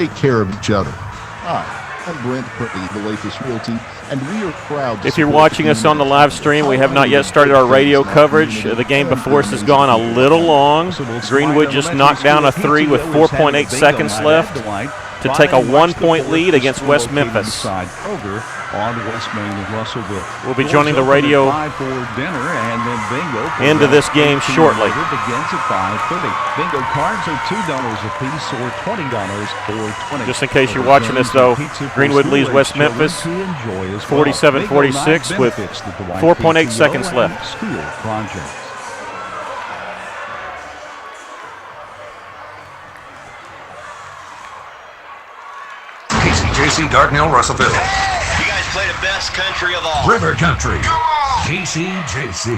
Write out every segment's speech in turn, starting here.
take care of each other. Hi, I'm Brent Purdy, the latest Realty, and we are proud to If you're watching us on the live stream, we have not yet started our radio coverage. The game before us has gone a little long. Greenwood just knocked down a three with 4.8 seconds left to take a 1-point lead against West Memphis. We'll be joining the radio into this game shortly. Just in case you're watching this, though, Greenwood leads West Memphis 47-46 with 4.8 seconds left. KCJC, Dardanelle, Russellville. You guys play the best country of all. River Country, KCJC.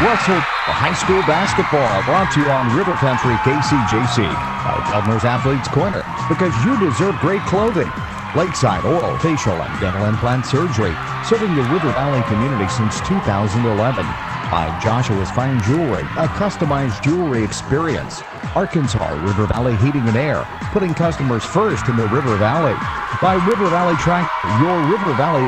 Russell High School basketball brought to you on River Country KCJC by Feldner's Athletes Corner, because you deserve great clothing. Lakeside Oral, Facial, and Dental Implant Surgery, serving the River Valley community since 2011. By Joshua's Fine Jewelry, a customized jewelry experience. Arkansas River Valley Heating and Air, putting customers first in the River Valley. By River Valley Tractor, your River Valley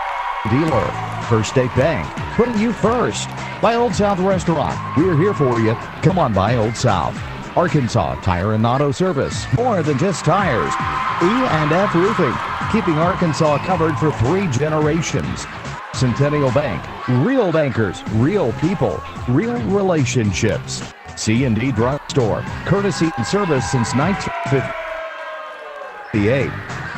dealer. First State Bank, putting you first. By Old South Restaurant, we're here for you. Come on by Old South. Arkansas Tire and Auto Service, more than just tires. E&F Roofing, keeping Arkansas covered for 3 generations. Centennial Bank, real bankers, real people, real relationships. C&D Drug Store, courtesy and service since 1958.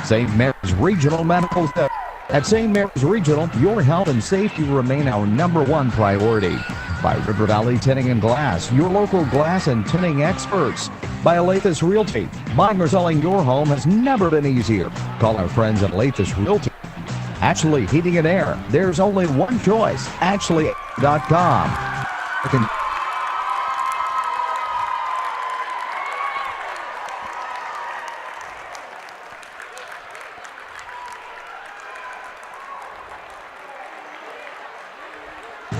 St. Mary's Regional Medical Center. At St. Mary's Regional, your health and safety remain our #1 priority. By River Valley Tinting and Glass, your local glass and tinting experts. By Lathis Realty, buying or selling your home has never been easier. Call our friends at Lathis Realty. Ashley Heating and Air, there's only one choice, Ashley.com.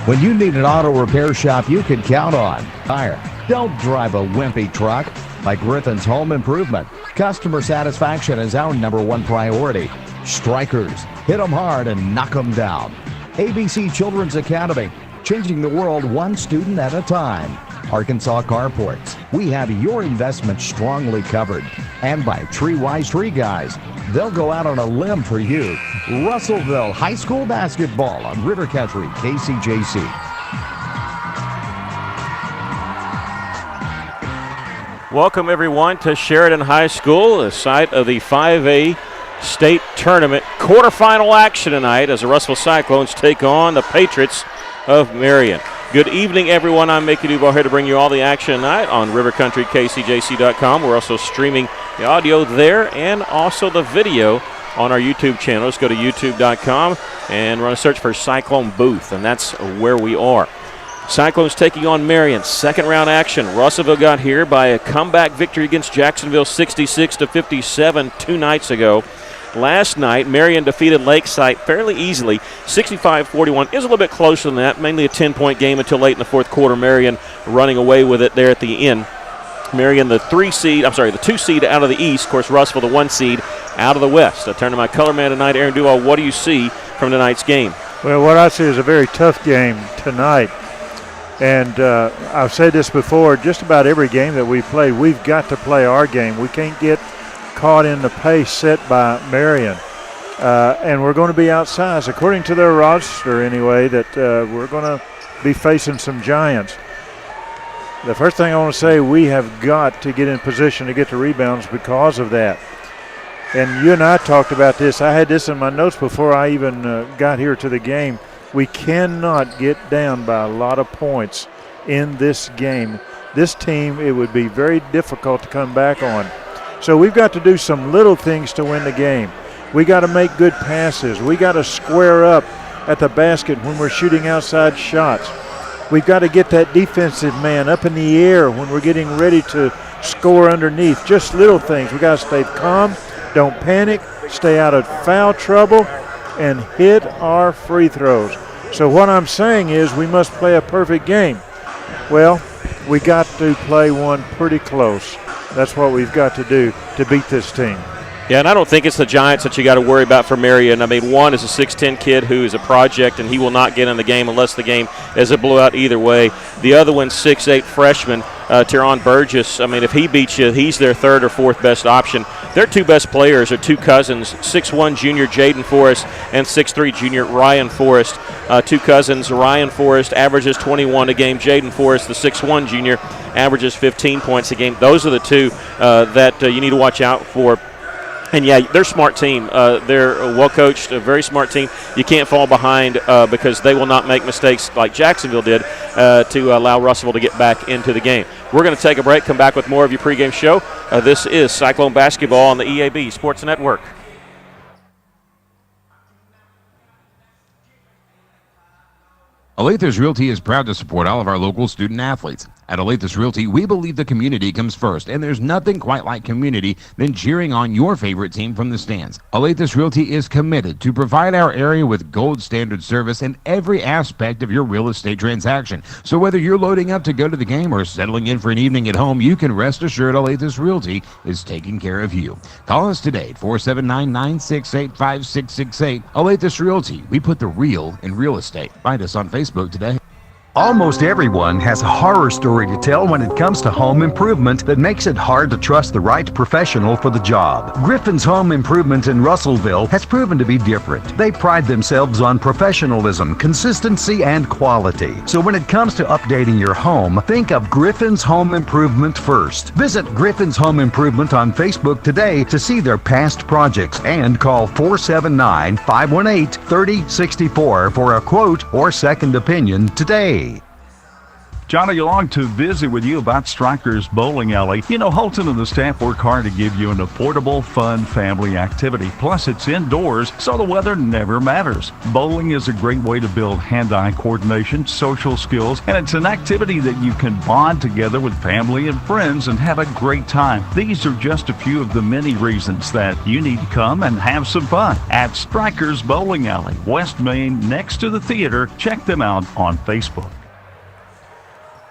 When you need an auto repair shop you can count on. Tire. Don't drive a wimpy truck. By Griffin's Home Improvement, customer satisfaction is our #1 priority. Strikers. Hit them hard and knock them down. ABC Children's Academy, changing the world one student at a time. Arkansas Carports, we have your investment strongly covered. And by Tree Wise Tree Guys, they'll go out on a limb for you. Russellville High School basketball on River Country KCJC. Welcome everyone to Sheridan High School, the site of the 5A State Tournament quarterfinal action tonight as the Russellville Cyclones take on the Patriots of Marion. Good evening, everyone. I'm Mickey Duval here to bring you all the action tonight on rivercountrykcjc.com. We're also streaming the audio there and also the video on our YouTube channel. Just go to youtube.com and run a search for Cyclone Booth, and that's where we are. Cyclones taking on Marion, second round action. Russellville got here by a comeback victory against Jacksonville 66-57 2 nights ago. Last night, Marion defeated Lakeside fairly easily, 65-41. It was a little bit closer than that, mainly a 10-point game until late in the fourth quarter. Marion running away with it there at the end. Marion, the 2 seed out of the East. Of course, Russellville, the 1 seed out of the West. I turn to my color man tonight, Aaron Duval. What do you see from tonight's game? Well, what I see is a very tough game tonight. And I've said this before, just about every game that we play, we've got to play our game. We can't get caught in the pace set by Marion. And we're going to be outsized, according to their roster anyway, that we're going to be facing some giants. The first thing I want to say, we have got to get in position to get the rebounds because of that. And you and I talked about this. I had this in my notes before I even got here to the game. We cannot get down by a lot of points in this game. This team, it would be very difficult to come back on. So we've got to do some little things to win the game. We got to make good passes. We got to square up at the basket when we're shooting outside shots. We've got to get that defensive man up in the air when we're getting ready to score underneath. Just little things. We got to stay calm, don't panic, stay out of foul trouble, and hit our free throws. So what I'm saying is we must play a perfect game. Well, we got to play one pretty close. That's what we've got to do to beat this team. Yeah, and I don't think it's the Giants that you got to worry about for Marion. I mean, one is a 6'10 kid who is a project, and he will not get in the game unless the game is a blowout either way. The other one's 6'8 freshman, Teron Burgess. I mean, if he beats you, he's their third or fourth best option. Their two best players are two cousins, 6'1 junior Jaden Forrest and 6'3 junior Ryan Forrest. Two cousins, Ryan Forrest averages 21 a game. Jaden Forrest, the 6'1 junior, averages 15 points a game. Those are the two that you need to watch out for. And, yeah, they're a smart team. They're well-coached, a very smart team. You can't fall behind because they will not make mistakes like Jacksonville did to allow Russellville to get back into the game. We're going to take a break, come back with more of your pregame show. This is Cyclone Basketball on the EAB Sports Network. Olathe Realty is proud to support all of our local student athletes. At Olathe Realty, we believe the community comes first, and there's nothing quite like community than cheering on your favorite team from the stands. Olathe Realty is committed to provide our area with gold standard service in every aspect of your real estate transaction. So whether you're loading up to go to the game or settling in for an evening at home, you can rest assured Olathe Realty is taking care of you. Call us today at 479-968-5668. Olathe Realty, we put the real in real estate. Find us on Facebook today. Almost everyone has a horror story to tell when it comes to home improvement that makes it hard to trust the right professional for the job. Griffin's Home Improvement in Russellville has proven to be different. They pride themselves on professionalism, consistency, and quality. So when it comes to updating your home, think of Griffin's Home Improvement first. Visit Griffin's Home Improvement on Facebook today to see their past projects and call 479-518-3064 for a quote or second opinion today. Johnny along to visit with you about Strikers Bowling Alley. You know, Holton and the staff work hard to give you an affordable, fun family activity. Plus, it's indoors, so the weather never matters. Bowling is a great way to build hand-eye coordination, social skills, and it's an activity that you can bond together with family and friends and have a great time. These are just a few of the many reasons that you need to come and have some fun at Strikers Bowling Alley, West Main, next to the theater. Check them out on Facebook.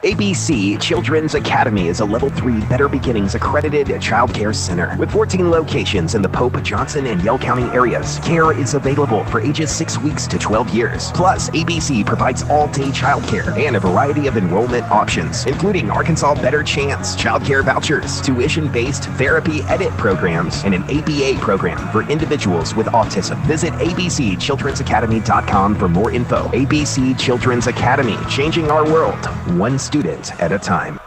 ABC Children's Academy is a Level 3 Better Beginnings accredited child care center with 14 locations in the Pope, Johnson, and Yell County areas. Care is available for ages 6 weeks to 12 years. Plus, ABC provides all-day child care and a variety of enrollment options, including Arkansas Better Chance child care vouchers, tuition-based therapy edit programs, and an ABA program for individuals with autism. Visit abcchildrensacademy.com for more info. ABC Children's Academy, changing our world, one student at a time.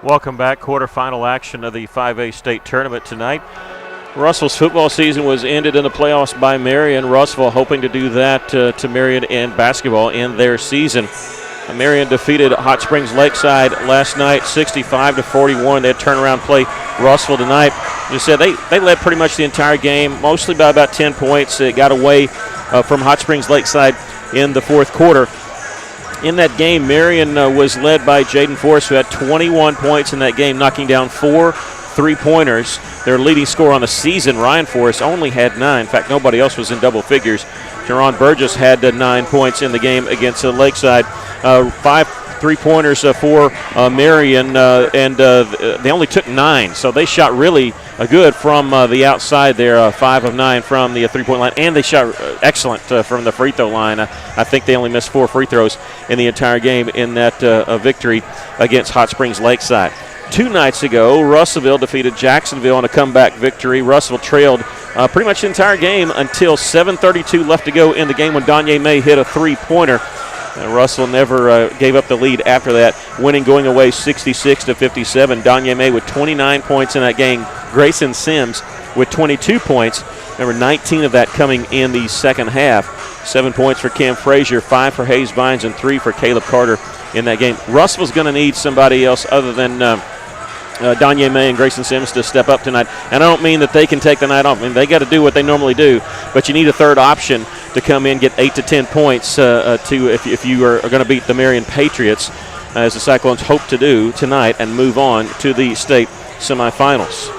Welcome back. Quarterfinal action of the 5A state tournament tonight. Russell's football season was ended in the playoffs by Marion. Russellville hoping to do that to Marion in basketball in their season. Marion defeated Hot Springs Lakeside last night 65-41. They had turnaround play Russellville tonight. As you said, they led pretty much the entire game, mostly by about 10 points. It got away from Hot Springs Lakeside in the fourth quarter. In that game, Marion was led by Jaden Forrest, who had 21 points in that game, knocking down 4 3-pointers. Their leading scorer on the season, Ryan Forrest, only had 9. In fact, nobody else was in double figures. Teron Burgess had 9 points in the game against Lakeside. 5 3-pointers for Marion, and they only took 9. So they shot really good from the outside there, 5 of 9 from the three-point line, and they shot excellent from the free throw line. I think they only missed 4 free throws in the entire game in that victory against Hot Springs Lakeside. 2 nights ago, Russellville defeated Jacksonville in a comeback victory. Russellville trailed pretty much the entire game until 7:32 left to go in the game when Danye May hit a three-pointer. Russell never gave up the lead after that, going away 66-57. Danye May with 29 points in that game. Grayson Sims with 22 points. Remember, 19 of that coming in the second half. 7 points for Cam Frazier, 5 for Hayes Vines, and 3 for Caleb Carter in that game. Russell's going to need somebody else other than Danye May and Grayson Sims to step up tonight. And I don't mean that they can take the night off. I mean, they got to do what they normally do, but you need a third option to come in, get 8 to 10 points if you are going to beat the Marion Patriots, as the Cyclones hope to do tonight, and move on to the state semifinals.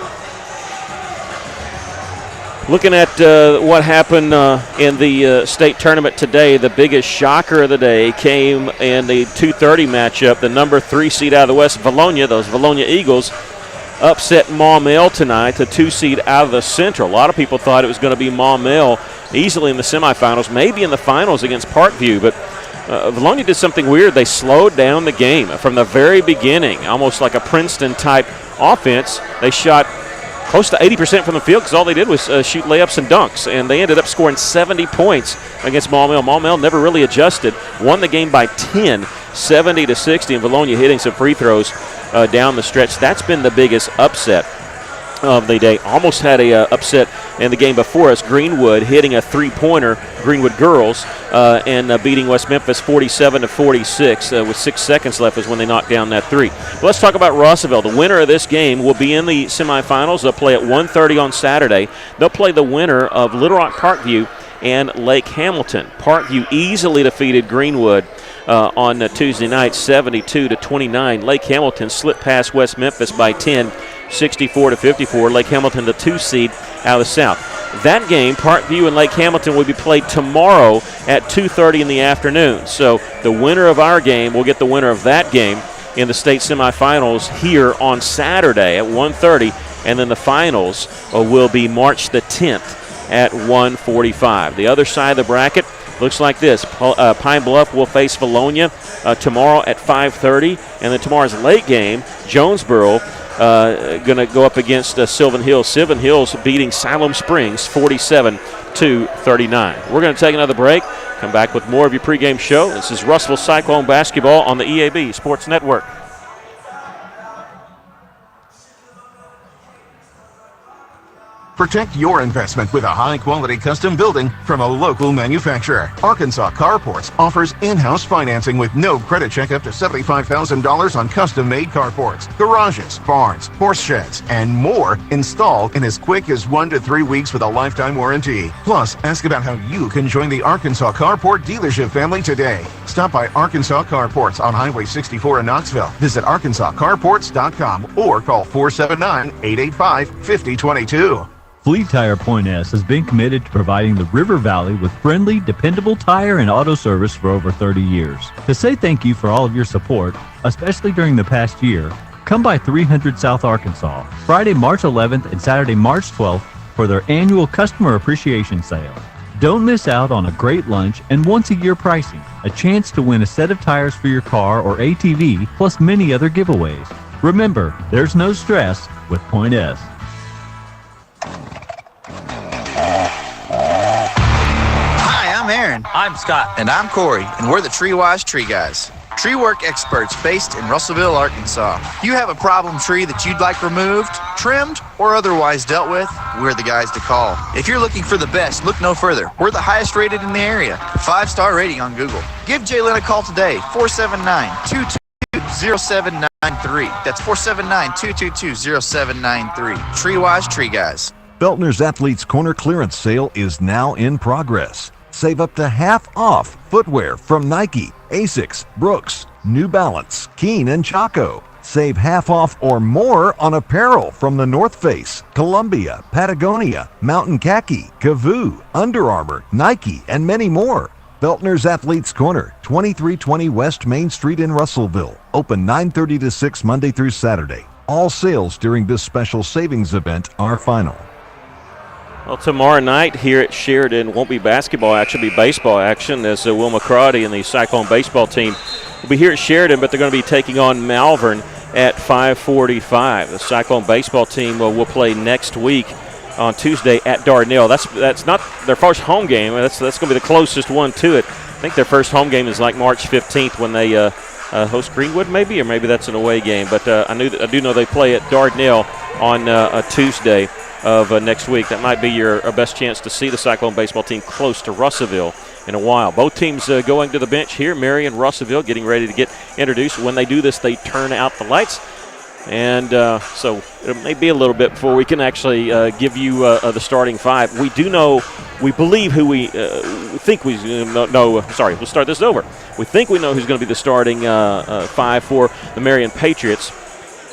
Looking at what happened in the state tournament today, the biggest shocker of the day came in the 2:30 matchup. The number 3 seed out of the West, Vilonia, those Vilonia Eagles, upset Maumelle tonight, the 2 seed out of the Central. A lot of people thought it was going to be Maumelle easily in the semifinals, maybe in the finals against Parkview, but Vilonia did something weird. They slowed down the game from the very beginning, almost like a Princeton-type offense. They shot close to 80% from the field because all they did was shoot layups and dunks, and they ended up scoring 70 points against Maumelle. Maumelle never really adjusted, won the game by 10, 70-60, and Vilonia hitting some free throws down the stretch. That's been the biggest upset of the day. Almost had a upset in the game before us. Greenwood hitting a three-pointer, Greenwood girls, and beating West Memphis 47-46 with 6 seconds left is when they knocked down that three. But let's talk about Russellville. The winner of this game will be in the semifinals. They'll play at 1:30 on Saturday. They'll play the winner of Little Rock Parkview and Lake Hamilton. Parkview easily defeated Greenwood on Tuesday night, 72-29. Lake Hamilton slipped past West Memphis by 10, 64-54. Lake Hamilton, the 2 seed out of the South. That game, Parkview and Lake Hamilton, will be played tomorrow at 2:30 in the afternoon. So the winner of our game will get the winner of that game in the state semifinals here on Saturday at 1:30, and then the finals will be March the 10th at 1:45. The other side of the bracket looks like this. Pine Bluff will face Vilonia tomorrow at 5:30, and then tomorrow's late game, Jonesboro going to go up against Sylvan Hills. Sylvan Hills beating Siloam Springs 47-39. We're going to take another break. Come back with more of your pregame show. This is Russellville Cyclone basketball on the EAB Sports Network. Protect your investment with a high-quality custom building from a local manufacturer. Arkansas Carports offers in-house financing with no credit check up to $75,000 on custom-made carports, garages, barns, horse sheds, and more installed in as quick as 1 to 3 weeks with a lifetime warranty. Plus, ask about how you can join the Arkansas Carport dealership family today. Stop by Arkansas Carports on Highway 64 in Knoxville. Visit arkansascarports.com or call 479-885-5022. Fleet Tire Point S has been committed to providing the River Valley with friendly, dependable tire and auto service for over 30 years. To say thank you for all of your support, especially during the past year, come by 300 South Arkansas, Friday, March 11th and Saturday, March 12th for their annual Customer Appreciation Sale. Don't miss out on a great lunch and once-a-year pricing, a chance to win a set of tires for your car or ATV, plus many other giveaways. Remember, there's no stress with Point S. I'm Aaron. I'm Scott. And I'm Corey, and we're the TreeWise Tree Guys. Tree work experts based in Russellville, Arkansas. If you have a problem tree that you'd like removed, trimmed, or otherwise dealt with, we're the guys to call. If you're looking for the best, look no further. We're the highest rated in the area. 5-star rating on Google. Give Jalen a call today, 479-222-0793. That's 479-222-0793. TreeWise Tree Guys. Beltner's Athletes Corner clearance sale is now in progress. Save up to half off footwear from Nike, Asics, Brooks, New Balance, Keen, and Chaco. Save half off or more on apparel from the North Face, Columbia, Patagonia, Mountain Khaki, Kavoo, Under Armour, Nike, and many more. Beltner's Athletes Corner, 2320 West Main Street in Russellville. Open 9:30 to 6 Monday through Saturday. All sales during this special savings event are final. Well, tomorrow night here at Sheridan won't be basketball action, it'll be baseball action, as Will McCarty and the Cyclone baseball team will be here at Sheridan, but they're going to be taking on Malvern at 5:45. The Cyclone baseball team will play next week on Tuesday at Dardanelle. That's not their first home game. That's going to be the closest one to it. I think their first home game is like March 15th when they host Greenwood, maybe, or maybe that's an away game. But I do know they play at Dardanelle on a Tuesday of next week. That might be your best chance to see the Cyclone baseball team close to Russellville in a while. Both teams going to the bench here. Marion, Russellville getting ready to get introduced. When they do this, they turn out the lights. And so it may be a little bit before we can actually give you the starting five. We do know, we believe who we think we know. Sorry, we'll start this over. We think we know who's going to be the starting five for the Marion Patriots.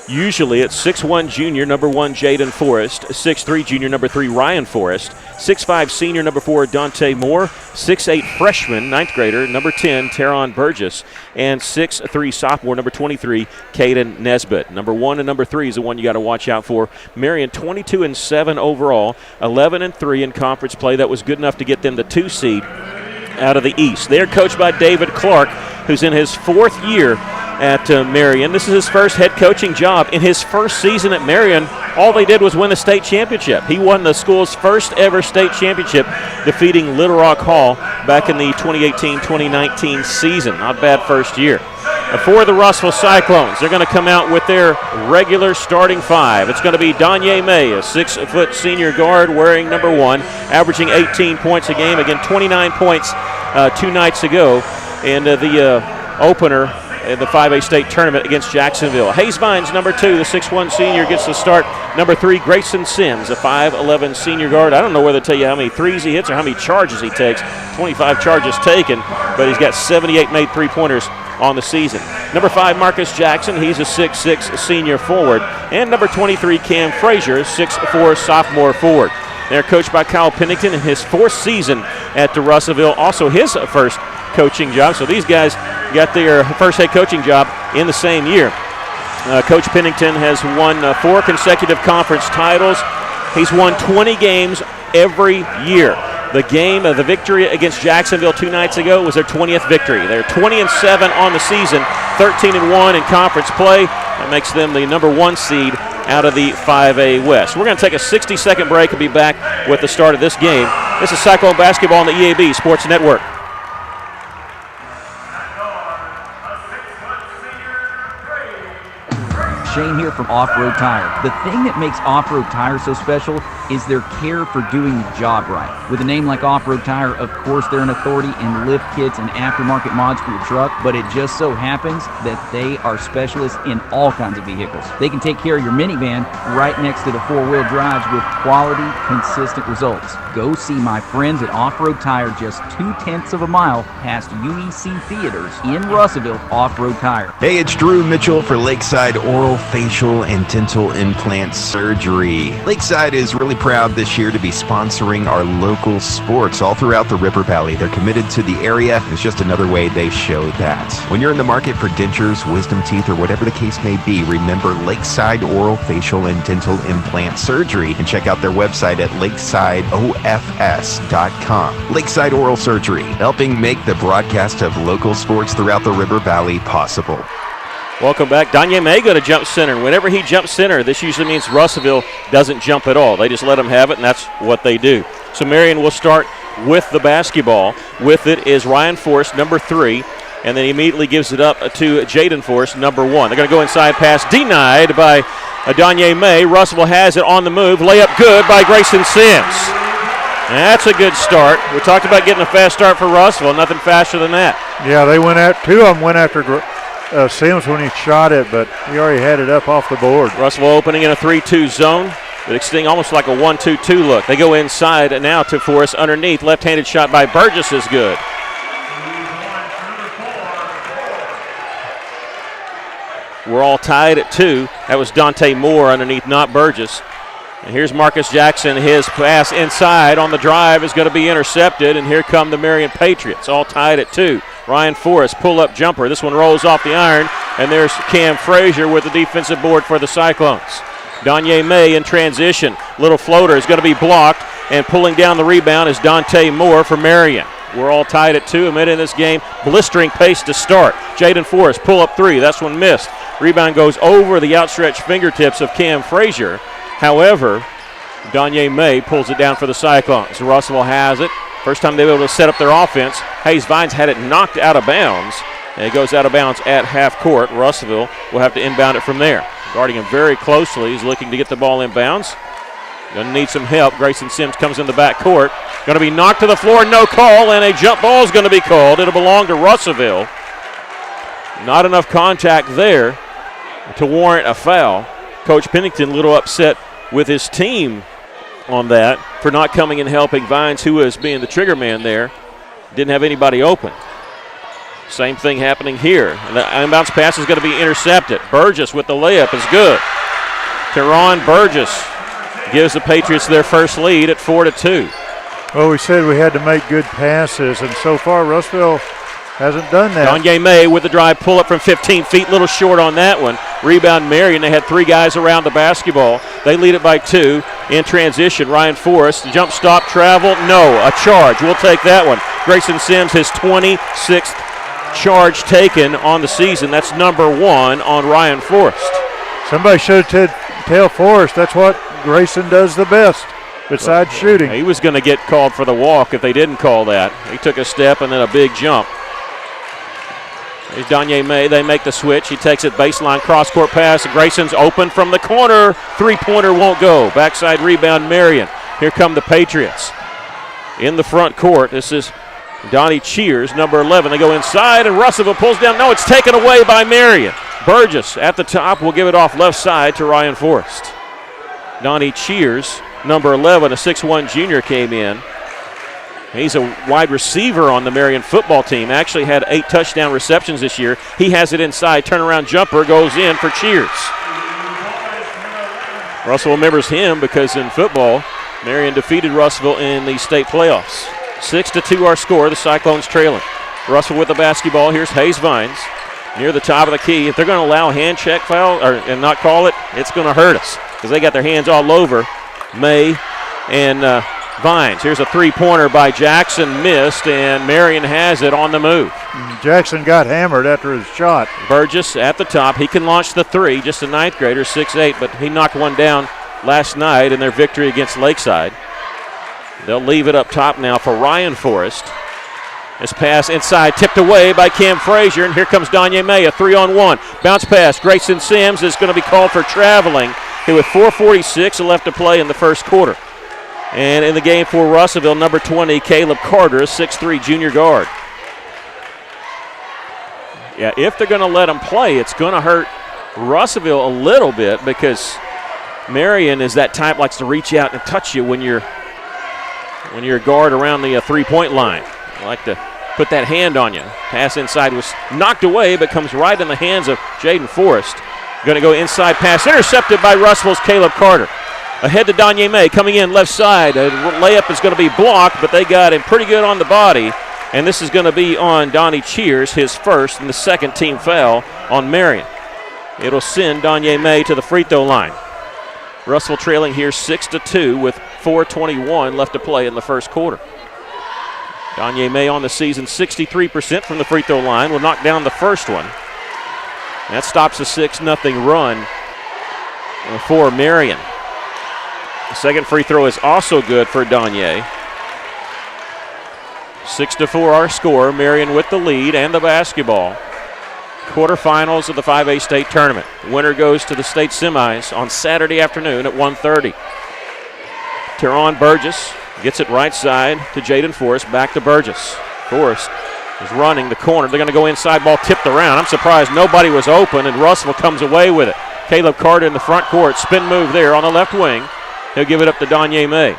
Usually it's 6'1 junior, number 1, Jaden Forrest, 6'3 junior, number 3, Ryan Forrest, 6'5 senior, number 4, Dante Moore, 6'8 freshman, 9th grader, number 10, Teron Burgess, and 6'3 sophomore, number 23, Caden Nesbitt. Number 1 and number 3 is the one you got to watch out for. Marion 22-7 overall, 11-3 in conference play. That was good enough to get them the 2 seed out of the East. They're coached by David Clark, who's in his 4th year at Marion. This is his first head coaching job. In his first season at Marion, all they did was win the state championship. He won the school's first ever state championship, defeating Little Rock Hall back in the 2018-2019 season. Not bad first year. For the Russell Cyclones, they're going to come out with their regular starting 5. It's going to be Danye May, a 6-foot senior guard wearing number 1, averaging 18 points a game. Again, 29 points 2 nights ago in the opener in the 5A state tournament against Jacksonville. Hayes Vines, number 2, the 6'1 senior, gets the start. Number 3, Grayson Sims, a 5'11 senior guard. I don't know whether to tell you how many threes he hits or how many charges he takes. 25 charges taken, but he's got 78 made three-pointers on the season. Number 5, Marcus Jackson. He's a 6'6 senior forward. And number 23, Cam Frazier, 6'4 sophomore forward. They're coached by Kyle Pennington in his 4th season at Russellville, also his first coaching job. So these guys got their first head coaching job in the same year. Coach Pennington has won 4 consecutive conference titles. He's won 20 games every year. The victory against Jacksonville 2 nights ago was their 20th victory. They're 20-7 on the season, 13-1 in conference play. That makes them the number 1 seed out of the 5A West. We're going to take a 60-second break and be back with the start of this game. This is Cyclone basketball on the EAB Sports Network. Shane here from Off-Road Tire. The thing that makes Off-Road Tire so special is their care for doing the job right. With a name like Off-Road Tire, of course they're an authority in lift kits and aftermarket mods for your truck, but it just so happens that they are specialists in all kinds of vehicles. They can take care of your minivan right next to the 4-wheel drives with quality, consistent results. Go see my friends at Off-Road Tire just 0.2 miles past UEC Theaters in Russellville. Off-Road Tire. Hey, it's Drew Mitchell for Lakeside Oral, Facial, and Dental Implant Surgery. Lakeside is really proud this year to be sponsoring our local sports all throughout the River Valley. They're committed to the area. It's just another way they show that. When you're in the market for dentures, wisdom teeth, or whatever the case may be, remember Lakeside Oral, Facial, and Dental Implant Surgery, and check out their website at lakesideofs.com. Lakeside Oral Surgery, helping make the broadcast of local sports throughout the River Valley possible. Welcome back. Danye May go to jump center. Whenever he jumps center, this usually means Russellville doesn't jump at all. They just let him have it, and that's what they do. So Marion will start with the basketball. With it is Ryan Forrest, number 3, and then he immediately gives it up to Jaden Forrest, number 1. They're going to go inside pass, denied by Danye May. Russellville has it on the move. Layup good by Grayson Sims. That's a good start. We talked about getting a fast start for Russellville. Nothing faster than that. Yeah, they went out. 2 of them went after Sims when he shot it, but he already had it up off the board. Russellville opening in a 3-2 zone, but extending almost like a 1-2-2 look. They go inside and now to Forrest underneath. Left-handed shot by Burgess is good. We're all tied at 2. That was Dante Moore underneath, not Burgess. And here's Marcus Jackson. His pass inside on the drive is going to be intercepted, and here come the Marion Patriots, all tied at 2. Ryan Forrest, pull-up jumper. This one rolls off the iron, and there's Cam Frazier with the defensive board for the Cyclones. Danye May in transition. Little floater is going to be blocked, and pulling down the rebound is Dante Moore for Marion. We're all tied at 2. A minute in this game. Blistering pace to start. Jaden Forrest, pull-up 3. That's one missed. Rebound goes over the outstretched fingertips of Cam Frazier. However, Danye May pulls it down for the Cyclones. Russellville has it. First time they were able to set up their offense. Hayes Vines had it knocked out of bounds, and it goes out of bounds at half court. Russellville will have to inbound it from there. Guarding him very closely. He's looking to get the ball inbounds. Going to need some help. Grayson Sims comes in the back court. Going to be knocked to the floor, no call, and a jump ball is going to be called. It'll belong to Russellville. Not enough contact there to warrant a foul. Coach Pennington a little upset with his team on that for not coming and helping Vines, who was being the trigger man there. Didn't have anybody open. Same thing happening here. And the inbounds pass is going to be intercepted. Burgess with the layup is good. Teron Burgess gives the Patriots their first lead at 4-2. Well, we said we had to make good passes, and so far Russellville hasn't done that. Donye May with the drive, pull up from 15 feet, little short on that one. Rebound Marion. They had 3 guys around the basketball. They lead it by 2 in transition. Ryan Forrest, jump stop, travel, no, a charge. We'll take that one. Grayson Sims, his 26th charge taken on the season. That's number 1 on Ryan Forrest. Somebody should tell Forrest that's what Grayson does the best besides shooting. He was going to get called for the walk if they didn't call that. He took a step and then a big jump. There's Donye May. They make the switch. He takes it baseline, cross-court pass. Grayson's open from the corner. Three-pointer won't go. Backside rebound, Marion. Here come the Patriots. In the front court, this is Donnie Cheers, number 11. They go inside, and Russellville pulls down. No, it's taken away by Marion. Burgess at the top will give it off left side to Ryan Forrest. Donnie Cheers, number 11, a 6'1 junior, came in. He's a wide receiver on the Marion football team. Actually had 8 touchdown receptions this year. He has it inside. Turnaround jumper goes in for Cheers. Russell remembers him because in football, Marion defeated Russellville in the state playoffs. 6-2 our score. The Cyclones trailing. Russell with the basketball. Here's Hayes Vines near the top of the key. If they're going to allow a hand check foul and not call it, it's going to hurt us because they got their hands all over May and Vines. Here's a three-pointer by Jackson, missed, and Marion has it on the move. Jackson got hammered after his shot. Burgess at the top. He can launch the 3, just a 9th grader, 6'8", but he knocked one down last night in their victory against Lakeside. They'll leave it up top now for Ryan Forrest. This pass inside, tipped away by Cam Frazier, and here comes Donye May, a 3-on-1. Bounce pass, Grayson Sims is going to be called for traveling. Here with 4:46 left to play in the first quarter. And in the game for Russellville, number 20, Caleb Carter, a 6'3 junior guard. Yeah, if they're going to let him play, it's going to hurt Russellville a little bit because Marion is that type, likes to reach out and touch you when you're a guard around the three-point line. They like to put that hand on you. Pass inside was knocked away, but comes right in the hands of Jaden Forrest. Going to go inside pass, intercepted by Russellville's Caleb Carter. Ahead to Donye May, coming in left side. A layup is going to be blocked, but they got him pretty good on the body. And this is going to be on Donnie Cheers, his first and the second team foul on Marion. It'll send Donye May to the free throw line. Russell trailing here 6-2 with 4:21 left to play in the first quarter. Donye May on the season 63% from the free throw line. Will knock down the first one. That stops a 6-0 run for Marion. The second free throw is also good for Donye. 6-4 our score. Marion with the lead and the basketball. Quarterfinals of the 5A state tournament. The winner goes to the state semis on Saturday afternoon at 1:30. Teron Burgess gets it right side to Jaden Forrest. Back to Burgess. Forrest is running the corner. They're going to go inside, ball tipped around. I'm surprised nobody was open, and Russell comes away with it. Caleb Carter in the front court. Spin move there on the left wing. He'll give it up to Donye May.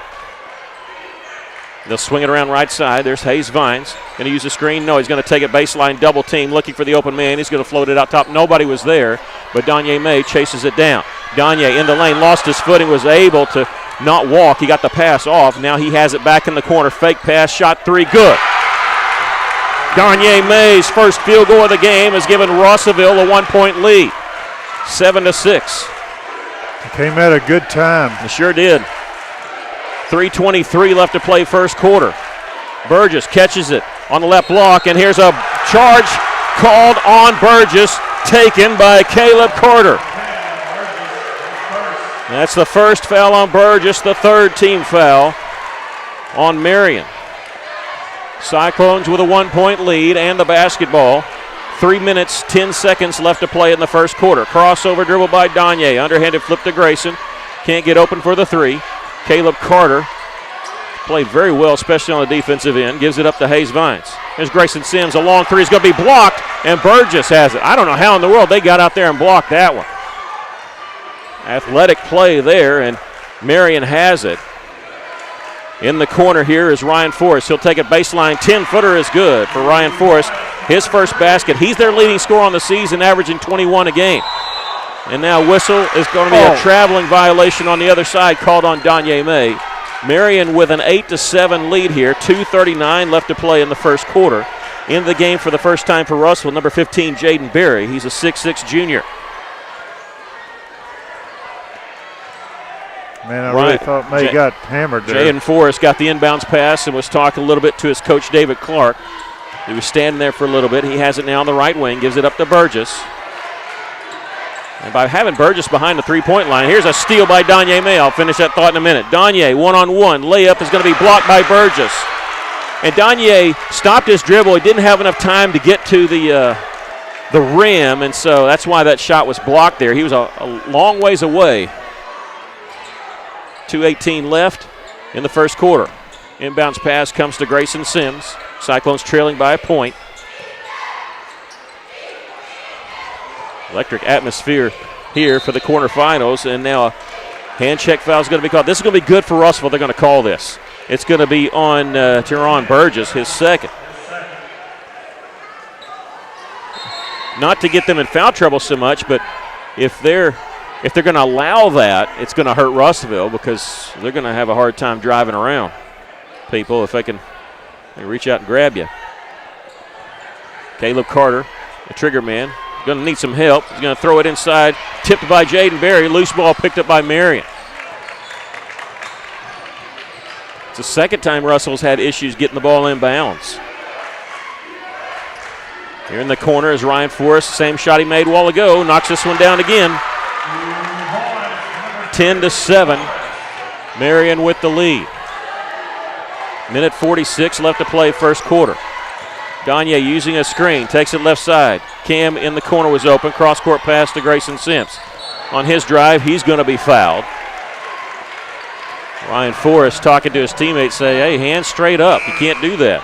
They'll swing it around right side. There's Hayes Vines. Going to use the screen. No, he's going to take it baseline, double team, looking for the open man. He's going to float it out top. Nobody was there, but Donye May chases it down. Donye in the lane, lost his footing, was able to not walk. He got the pass off. Now he has it back in the corner. Fake pass, shot 3, good. Donye May's first field goal of the game has given Russellville a 1-point lead. 7-6. Came at a good time. It sure did. 3:23 left to play first quarter. Burgess catches it on the left block, and here's a charge called on Burgess, taken by Caleb Carter. That's the first foul on Burgess, the third team foul on Marion. Cyclones with a 1-point lead and the basketball. 3 minutes, 10 seconds left to play in the first quarter. Crossover dribble by Donye. Underhanded flip to Grayson. Can't get open for the 3. Caleb Carter played very well, especially on the defensive end. Gives it up to Hayes Vines. There's Grayson Sims. A long 3 is going to be blocked, and Burgess has it. I don't know how in the world they got out there and blocked that one. Athletic play there, and Marion has it. In the corner here is Ryan Forrest. He'll take it baseline. 10-footer is good for Ryan Forrest. his first basket. He's their leading scorer on the season, averaging 21 a game. And now whistle is going to be a traveling violation on the other side called on Danye May. Marion with an 8-7 lead here, 2:39 left to play in the first quarter. In the game for the first time for Russell, number 15, Jaden Berry. He's a 6'6 junior. Man, I really thought May got hammered there. Jaden Forrest got the inbounds pass and was talking a little bit to his coach, David Clark. He was standing there for a little bit. He has it now on the right wing, gives it up to Burgess. And by having Burgess behind the three-point line, here's a steal by Danye May. I'll finish that thought in a minute. Danye, one-on-one. Layup is going to be blocked by Burgess. And Danye stopped his dribble. He didn't have enough time to get to the rim, and so that's why that shot was blocked there. He was a long ways away. 2:18 left in the first quarter. Inbounds pass comes to Grayson Sims. Cyclones trailing by a point. Electric atmosphere here for the quarterfinals, and now a hand check foul is going to be called. This is going to be good for Russellville. They're going to call this. It's going to be on Teron Burgess, his second. Not to get them in foul trouble so much, but if they're going to allow that, it's going to hurt Russellville because they're going to have a hard time driving around people if they can reach out and grab you. Caleb Carter, the trigger man, going to need some help. He's going to throw it inside, tipped by Jaden Berry. Loose ball picked up by Marion. It's the second time Russell's had issues getting the ball in bounds. Here in the corner is Ryan Forrest. Same shot he made a while ago. Knocks this one down again. 10-7. Marion with the lead. Minute 46 left to play first quarter. Danye using a screen. Takes it left side. Cam in the corner was open. Cross-court pass to Grayson Sims. On his drive, he's going to be fouled. Ryan Forrest talking to his teammates, say, hey, hands straight up. You can't do that.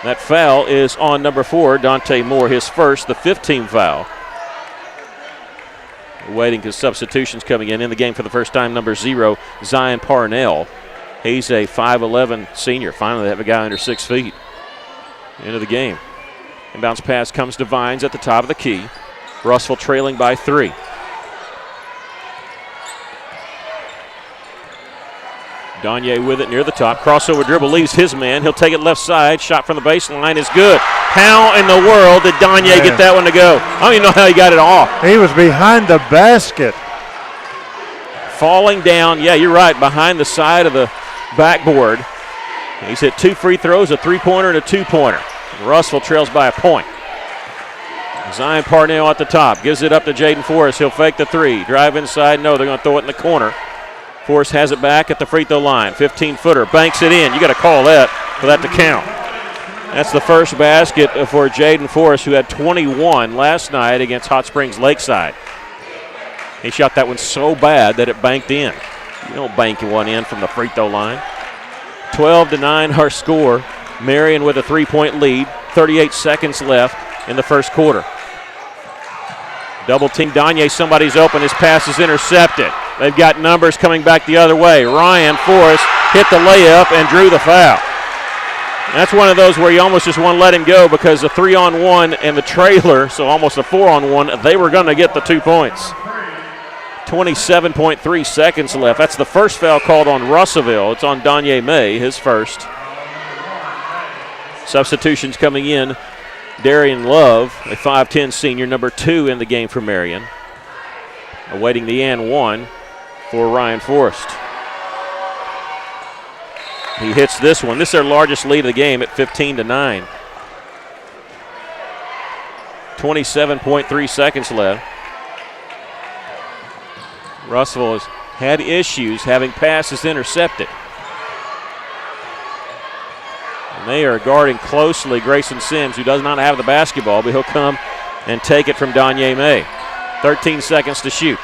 That foul is on number 4, Dante Moore, his first, the 15th foul. Waiting because substitutions coming in the game for the first time, number 0, Zion Parnell. He's a 5'11 senior. Finally, they have a guy under 6 feet. Into the game. Inbounds pass comes to Vines at the top of the key. Russell trailing by 3. Danye with it near the top. Crossover dribble leaves his man. He'll take it left side. Shot from the baseline is good. How in the world did Danye get that one to go? I don't even know how he got it off. He was behind the basket. Falling down. Yeah, you're right. Behind the side of the backboard. He's hit 2 free throws, a 3-pointer and a 2-pointer. Russell trails by a point. Zion Parnell at the top. Gives it up to Jaden Forrest. He'll fake the 3. Drive inside. No, they're going to throw it in the corner. Forrest has it back at the free throw line. 15-footer. Banks it in. You got to call that for that to count. That's the first basket for Jaden Forrest, who had 21 last night against Hot Springs Lakeside. He shot that one so bad that it banked in. You don't bank one in from the free throw line. 12-9 our score. Marion with a 3-point lead. 38 seconds left in the first quarter. Double team Danye, somebody's open. His pass is intercepted. They've got numbers coming back the other way. Ryan Forrest hit the layup and drew the foul. That's one of those where you almost just want to let him go because the 3-on-1 and the trailer, so almost a 4-on-1, they were going to get the 2 points. 27.3 seconds left. That's the first foul called on Russellville. It's on Danye May, his first. Substitutions coming in. Darian Love, a 5'10 senior, number 2 in the game for Marion. Awaiting the and 1 for Ryan Forrest. He hits this one. This is their largest lead of the game at 15-9. 27.3 seconds left. Russell has had issues having passes intercepted. And they are guarding closely Grayson Sims, who does not have the basketball, but he'll come and take it from Danye May. 13 seconds to shoot.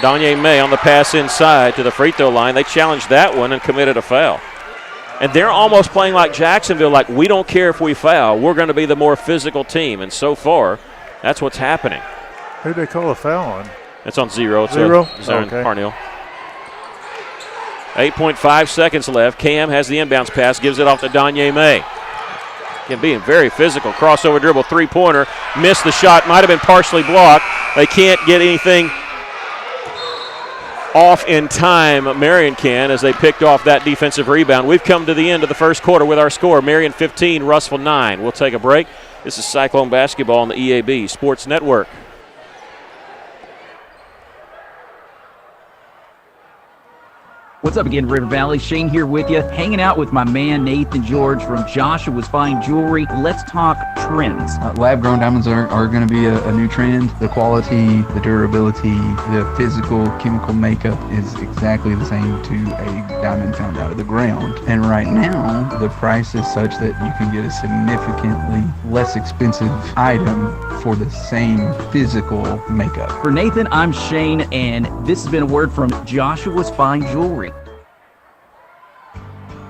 Danye May on the pass inside to the free throw line. They challenged that one and committed a foul. And they're almost playing like Jacksonville, like we don't care if we foul. We're going to be the more physical team. And so far, that's what's happening. Who'd they call a foul on? It's on 0. It's 0? Zion Okay. Parnell. 8.5 seconds left. Cam has the inbounds pass, gives it off to Danye May. Again, being very physical. Crossover dribble, three-pointer. Missed the shot, might have been partially blocked. They can't get anything off in time. Marion can, as they picked off that defensive rebound. We've come to the end of the first quarter with our score. Marion 15, Russell 9. We'll take a break. This is Cyclone basketball on the EAB Sports Network. What's up again, River Valley? Shane here with you, hanging out with my man Nathan George from Joshua's Fine Jewelry. Let's talk trends. Lab-grown diamonds are going to be a new trend. The quality, the durability, the physical, chemical makeup is exactly the same to a diamond found out of the ground. And right now, the price is such that you can get a significantly less expensive item for the same physical makeup. For Nathan, I'm Shane, and this has been a word from Joshua's Fine Jewelry.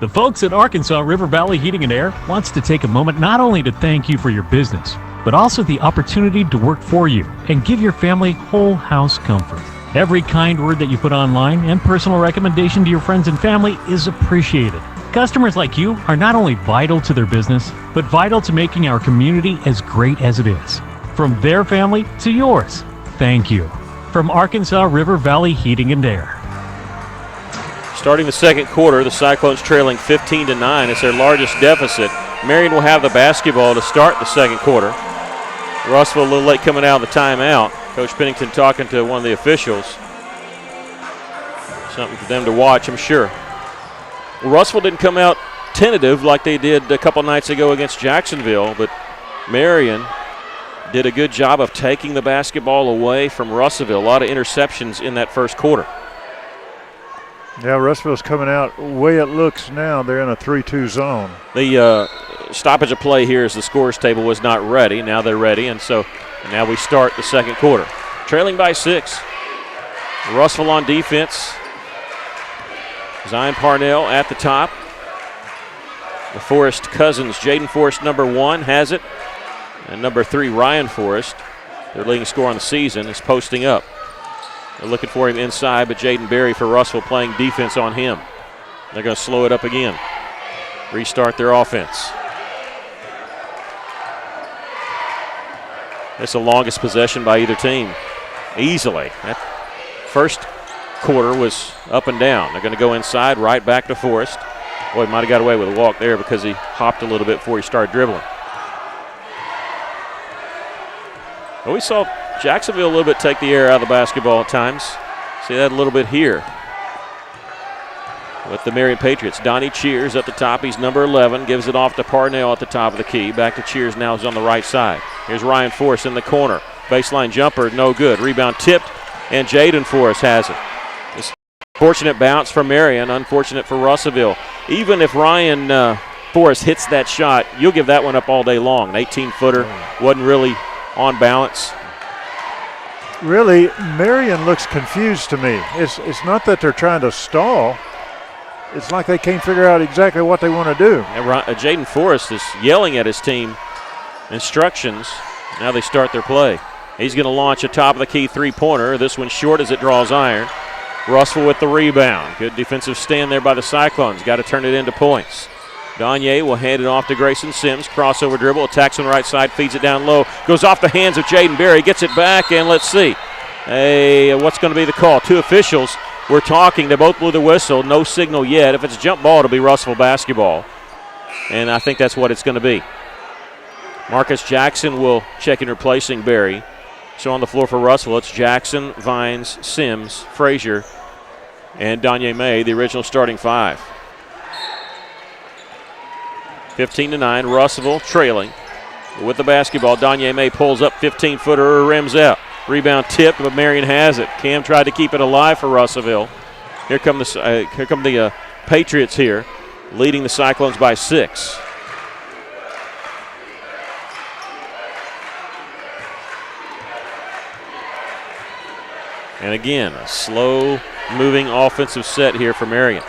The folks at Arkansas River Valley Heating and Air wants to take a moment not only to thank you for your business, but also the opportunity to work for you and give your family whole house comfort. Every kind word that you put online and personal recommendation to your friends and family is appreciated. Customers like you are not only vital to their business, but vital to making our community as great as it is. From their family to yours, thank you. From Arkansas River Valley Heating and Air. Starting the second quarter, the Cyclones trailing 15-9. It's their largest deficit. Marion will have the basketball to start the second quarter. Russell a little late coming out of the timeout. Coach Pennington talking to one of the officials. Something for them to watch, I'm sure. Well, Russell didn't come out tentative like they did a couple nights ago against Jacksonville, but Marion did a good job of taking the basketball away from Russellville. A lot of interceptions in that first quarter. Yeah, Russellville's coming out. The way it looks now, they're in a 3-2 zone. The stoppage of play here as the scores table was not ready. Now they're ready, and now we start the second quarter. Trailing by 6. Russellville on defense. Zion Parnell at the top. The Forrest cousins, Jaden Forrest, number 1, has it. And number 3, Ryan Forrest, their leading scorer on the season, is posting up. They're looking for him inside, but Jaden Berry for Russell playing defense on him. They're going to slow it up again. Restart their offense. It's the longest possession by either team. Easily. That first quarter was up and down. They're going to go inside, right back to Forrest. Boy, he might have got away with a walk there because he hopped a little bit before he started dribbling. But we saw Jacksonville a little bit take the air out of the basketball at times. See that a little bit here with the Marion Patriots. Donnie Cheers at the top. He's number 11. Gives it off to Parnell at the top of the key. Back to Cheers now. He's on the right side. Here's Ryan Forrest in the corner. Baseline jumper, no good. Rebound tipped, and Jaden Forrest has it. This fortunate bounce for Marion, unfortunate for Russellville. Even if Ryan Forrest hits that shot, you'll give that one up all day long. An 18-footer wasn't really on balance. Really, Marion looks confused to me. It's not that they're trying to stall. It's like they can't figure out exactly what they want to do. Jaden Forrest is yelling at his team instructions. Now they start their play. He's going to launch a top-of-the-key three-pointer. This one's short as it draws iron. Russell with the rebound. Good defensive stand there by the Cyclones. Got to turn it into points. Danye will hand it off to Grayson Sims. Crossover dribble, attacks on the right side, feeds it down low. Goes off the hands of Jaden Berry, gets it back, and let's see. What's going to be the call? Two officials were talking. They both blew the whistle. No signal yet. If it's a jump ball, it'll be Russellville basketball. And I think that's what it's going to be. Marcus Jackson will check in replacing Berry. So on the floor for Russellville, it's Jackson, Vines, Sims, Frazier, and Danye May, the original starting 5. 15-9, Russellville trailing with the basketball. Danye May pulls up, 15-footer, rims out. Rebound tipped, but Marion has it. Cam tried to keep it alive for Russellville. Here come the Patriots here, leading the Cyclones by 6. And again, a slow-moving offensive set here for Marion.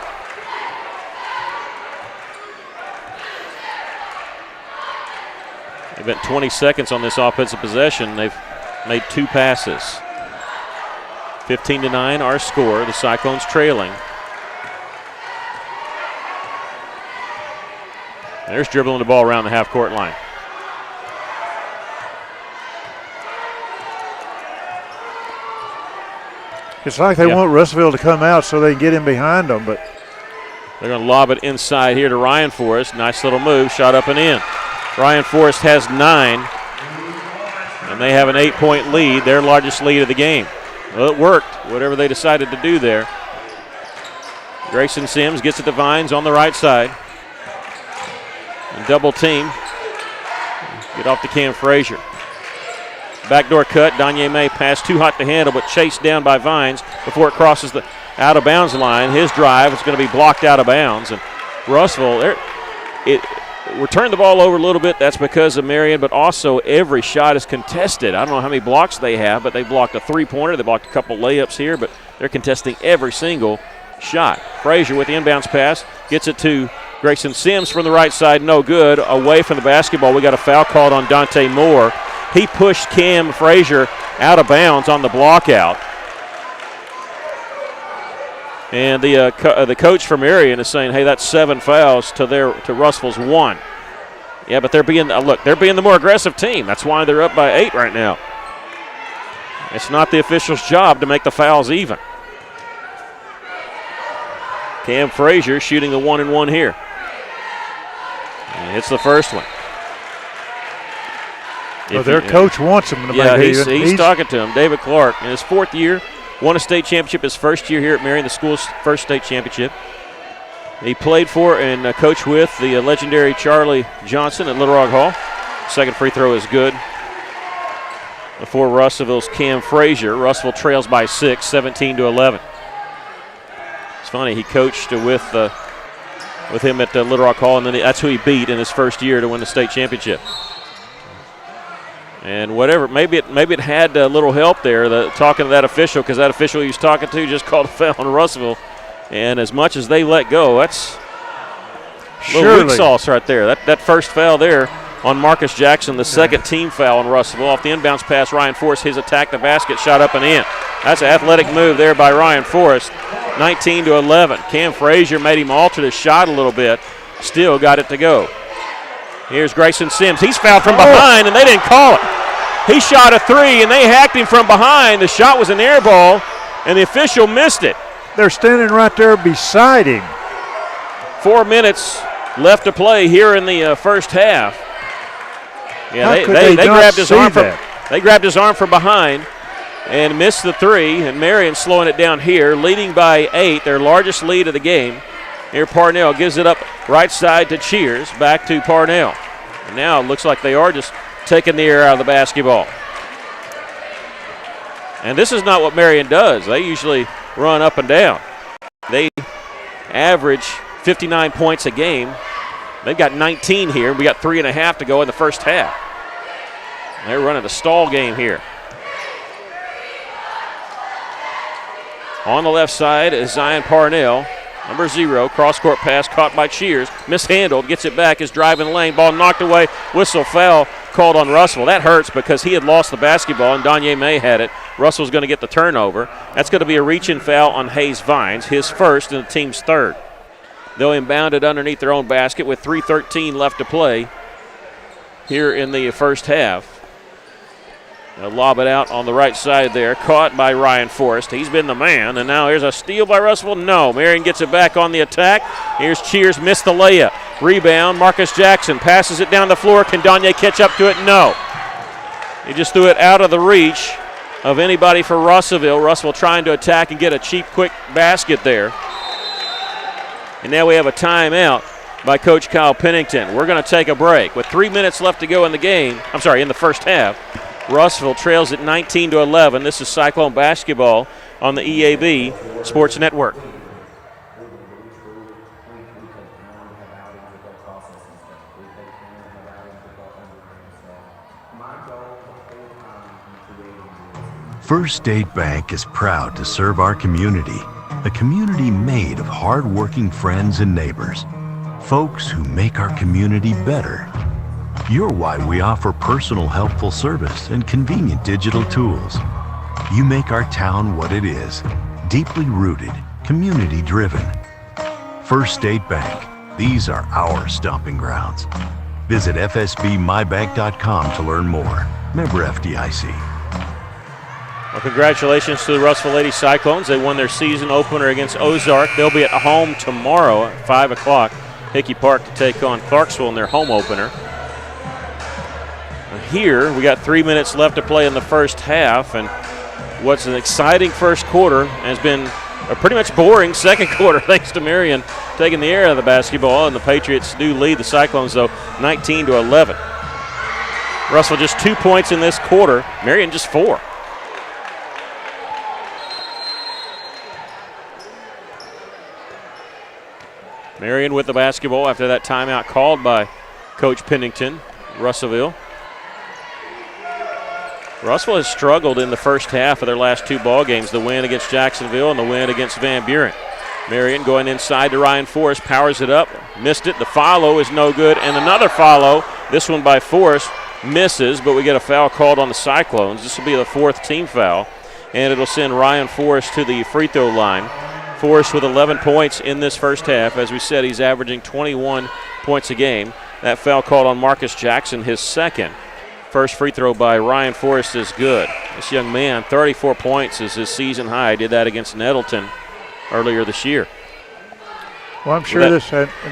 They've spent 20 seconds on this offensive possession. They've made 2 passes. 15-9, our score. The Cyclones trailing. There's dribbling the ball around the half-court line. It's like they want Russellville to come out so they can get in behind them, but they're going to lob it inside here to Ryan Forrest. Nice little move, shot up and in. Ryan Forrest has 9, and they have an 8-point lead, their largest lead of the game. Well, it worked, whatever they decided to do there. Grayson Sims gets it to Vines on the right side. And double team. Get off to Cam Frazier. Backdoor cut. Danye May pass too hot to handle, but chased down by Vines before it crosses the out-of-bounds line. His drive is going to be blocked out of bounds. And Russellville, we're turning the ball over a little bit. That's because of Marion, but also every shot is contested. I don't know how many blocks they have, but they blocked a three-pointer. They blocked a couple layups here, but they're contesting every single shot. Frazier with the inbounds pass. Gets it to Grayson Sims from the right side. No good. Away from the basketball. We got a foul called on Dante Moore. He pushed Cam Frazier out of bounds on the block out. And the coach from Marion is saying, hey, that's 7 fouls to Russellville's 1. Yeah, but they're being the more aggressive team. That's why they're up by 8 right now. It's not the official's job to make the fouls even. Cam Frazier shooting the 1-and-1 here. And it's the first one. Well, their coach wants him to make it even. He's talking to him. David Clark, in his 4th year, won a state championship his first year here at Marion, the school's first state championship. He played for and coached with the legendary Charlie Johnson at Little Rock Hall. Second free throw is good. Before Russellville's Cam Frazier. Russellville trails by 6, 17-11. It's funny, he coached with him at Little Rock Hall, and then that's who he beat in his first year to win the state championship. And whatever, maybe it had a little help there, talking to that official, because that official he was talking to just called a foul on Russellville. And as much as they let go, that's a little weak sauce right there. That first foul there on Marcus Jackson, the second team foul on Russellville. Off the inbounds pass, Ryan Forrest, his attack the basket, shot up and in. That's an athletic move there by Ryan Forrest. 19-11. Cam Frazier made him alter his shot a little bit. Still got it to go. Here's Grayson Sims. He's fouled from behind, and they didn't call it. He shot a 3, and they hacked him from behind. The shot was an air ball, and the official missed it. They're standing right there beside him. 4 minutes left to play here in the first half. Yeah, they grabbed his arm they grabbed his arm from behind and missed the 3, and Marion slowing it down here, leading by 8, their largest lead of the game. Here Parnell gives it up right side to Cheers, back to Parnell. And now it looks like they are just taking the air out of the basketball. And this is not what Marion does. They usually run up and down. They average 59 points a game. They've got 19 here. We got 3.5 to go in the first half. They're running a stall game here. On the left side is Zion Parnell, number 0. Cross-court pass caught by Cheers. Mishandled, gets it back, is driving the lane. Ball knocked away. Whistle foul called on Russell. That hurts because he had lost the basketball and Danye May had it. Russell's going to get the turnover. That's going to be a reach-in foul on Hayes Vines, his first and the team's 3rd. They'll inbound it underneath their own basket with 3:13 left to play here in the first half. They'll lob it out on the right side there. Caught by Ryan Forrest. He's been the man. And now here's a steal by Russellville. No. Marion gets it back on the attack. Here's Cheers. Missed the layup. Rebound. Marcus Jackson passes it down the floor. Can Danye catch up to it? No. He just threw it out of the reach of anybody for Russellville. Russellville trying to attack and get a cheap, quick basket there. And now we have a timeout by Coach Kyle Pennington. We're going to take a break. With 3 minutes left to go in the game, in the first half, Russellville trails at 19-11. This is Cyclone basketball on the EAB Sports Network. First State Bank is proud to serve our community, a community made of hard-working friends and neighbors, folks who make our community better. You're why we offer personal helpful service and convenient digital tools. You make our town what it is, deeply rooted, community driven. First State Bank, These are our stomping grounds. Visit fsbmybank.com to learn more. Member FDIC. Well, congratulations to the Russellville Lady Cyclones. They won their season opener against Ozark. They'll be at home tomorrow at 5 o'clock, Hickey Park, to take on Clarksville in their home opener. Here, we got 3 minutes left to play in the first half, and what's an exciting first quarter has been a pretty much boring second quarter, thanks to Marion taking the air out of the basketball, and the Patriots do lead the Cyclones, though, 19-11. Russell just 2 points in this quarter, Marion just 4. Marion with the basketball after that timeout called by Coach Pennington, Russellville. Russellville has struggled in the first half of their last 2 ball games, the win against Jacksonville and the win against Van Buren. Marion going inside to Ryan Forrest, powers it up, missed it. The follow is no good, and another follow, this one by Forrest, misses, but we get a foul called on the Cyclones. This will be the 4th team foul, and it'll send Ryan Forrest to the free throw line. Forrest with 11 points in this first half. As we said, he's averaging 21 points a game. That foul called on Marcus Jackson, his second. First free throw by Ryan Forrest is good. This young man, 34 points is his season high. Did that against Nettleton earlier this year. Well, I'm sure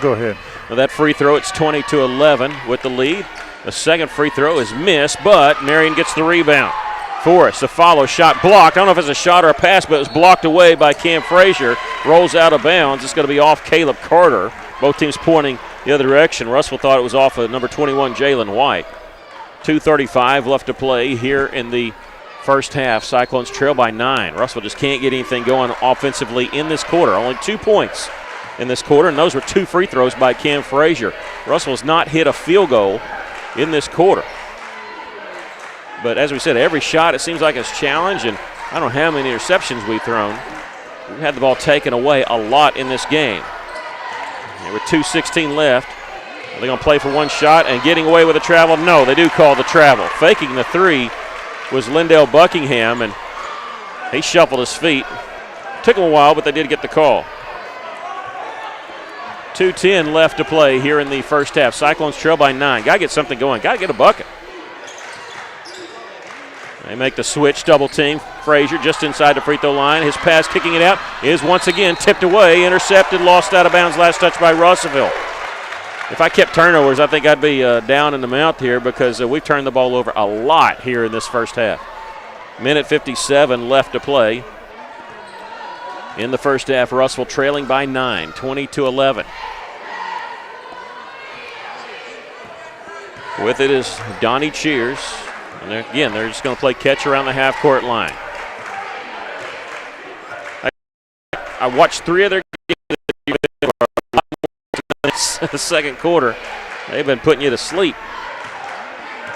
go ahead. Well, that free throw, it's 20-11 with the lead. The second free throw is missed, but Marion gets the rebound. Forrest, the follow shot blocked. I don't know if it's a shot or a pass, but it was blocked away by Cam Frazier. Rolls out of bounds. It's going to be off Caleb Carter. Both teams pointing the other direction. Russell thought it was off of number 21, Jalen White. 2:35 left to play here in the first half. Cyclones trail by 9. Russell just can't get anything going offensively in this quarter. Only 2 points in this quarter, and those were 2 free throws by Cam Frazier. Russell has not hit a field goal in this quarter. But as we said, every shot it seems like it's challenged, and I don't know how many interceptions we've thrown. We've had the ball taken away a lot in this game. And with 2:16 left, are they going to play for one shot and getting away with a travel? No, they do call the travel. Faking the 3 was Lindell Buckingham, and he shuffled his feet. Took him a while, but they did get the call. 2:10 left to play here in the first half. Cyclones trail by 9. Got to get something going. Got to get a bucket. They make the switch, double team. Frazier just inside the free throw line. His pass kicking it out is once again tipped away, intercepted, lost out of bounds. Last touch by Russellville. If I kept turnovers, I think I'd be down in the mouth here because we've turned the ball over a lot here in this first half. Minute 57 left to play in the first half. Russellville trailing by 9, 20-11. With it is Donnie Cheers. And they're just going to play catch around the half-court line. I watched 3 of their games in the second quarter. They've been putting you to sleep.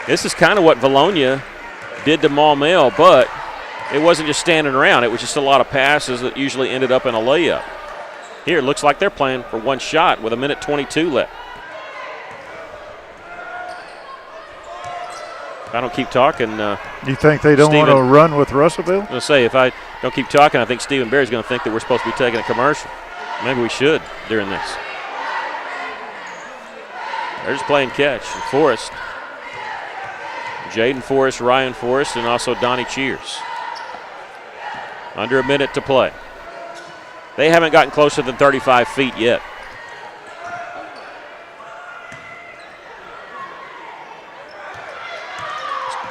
This is kind of what Valonia did to Maumelle, but it wasn't just standing around. It was just a lot of passes that usually ended up in a layup. Here, it looks like they're playing for one shot with 1:22 left. If I don't keep talking. You think they don't want to run with Russellville? I'm going to say, if I don't keep talking, I think Stephen Berry's going to think that we're supposed to be taking a commercial. Maybe we should during this. They're just playing catch. And Forrest, Jaden Forrest, Ryan Forrest, and also Donnie Cheers. Under a minute to play. They haven't gotten closer than 35 feet yet.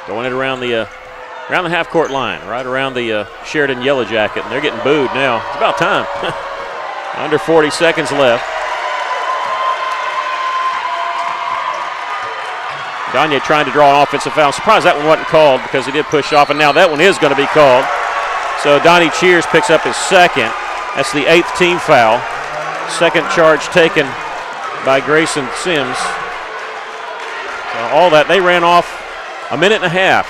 Going it around the half-court line, right around the Sheridan Yellow Jacket, and they're getting booed now. It's about time. Under 40 seconds left. Gagne trying to draw an offensive foul. I'm surprised that one wasn't called because he did push off, and now that one is going to be called. So Donnie Cheers picks up his second. That's the 8th team foul. Second charge taken by Grayson Sims. So all that, they ran off a minute and a half.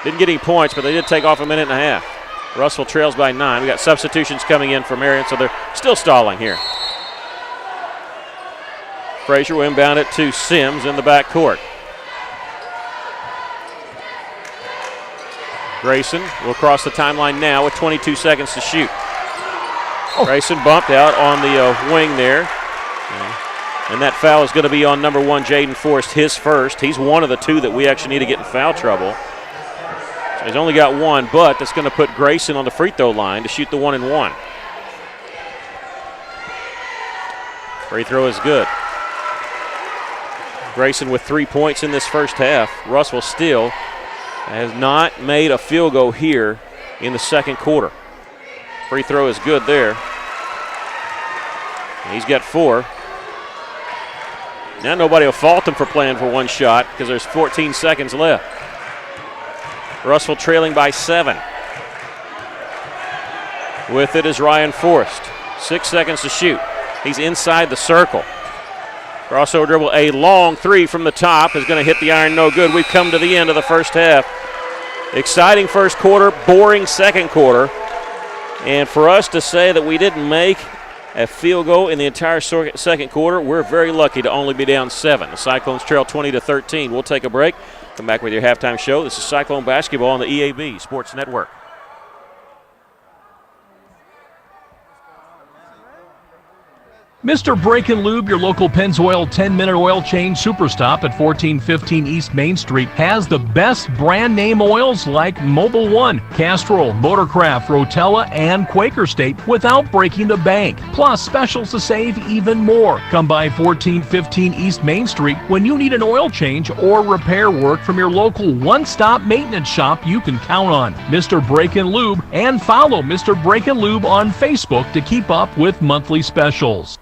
Didn't get any points, but they did take off a minute and a half. Russell trails by 9. We got substitutions coming in for Marion, so they're still stalling here. Frazier will inbound it to Sims in the backcourt. Grayson will cross the timeline now with 22 seconds to shoot. Grayson bumped out on the wing there. And that foul is going to be on number 1, Jaden Forrest, his first. He's one of the 2 that we actually need to get in foul trouble. So he's only got 1, but that's going to put Grayson on the free throw line to shoot the 1-and-1. Free throw is good. Grayson with 3 points in this first half. Russell still has not made a field goal here in the second quarter. Free throw is good there. He's got 4. Now nobody will fault him for playing for 1 shot because there's 14 seconds left. Russell trailing by 7. With it is Ryan Forrest. 6 seconds to shoot. He's inside the circle. Crossover dribble, a long 3 from the top is going to hit the iron, no good. We've come to the end of the first half. Exciting first quarter, boring second quarter. And for us to say that we didn't make a field goal in the entire second quarter, we're very lucky to only be down 7. The Cyclones trail 20-13. We'll take a break. Come back with your halftime show. This is Cyclone basketball on the EAB Sports Network. Mr. Brake and Lube, your local Pennzoil 10-minute oil change superstop at 1415 East Main Street, has the best brand name oils like Mobil 1, Castrol, Motorcraft, Rotella, and Quaker State without breaking the bank. Plus specials to save even more. Come by 1415 East Main Street when you need an oil change or repair work from your local one-stop maintenance shop you can count on. Mr. Brake and Lube, and follow Mr. Brake and Lube on Facebook to keep up with monthly specials.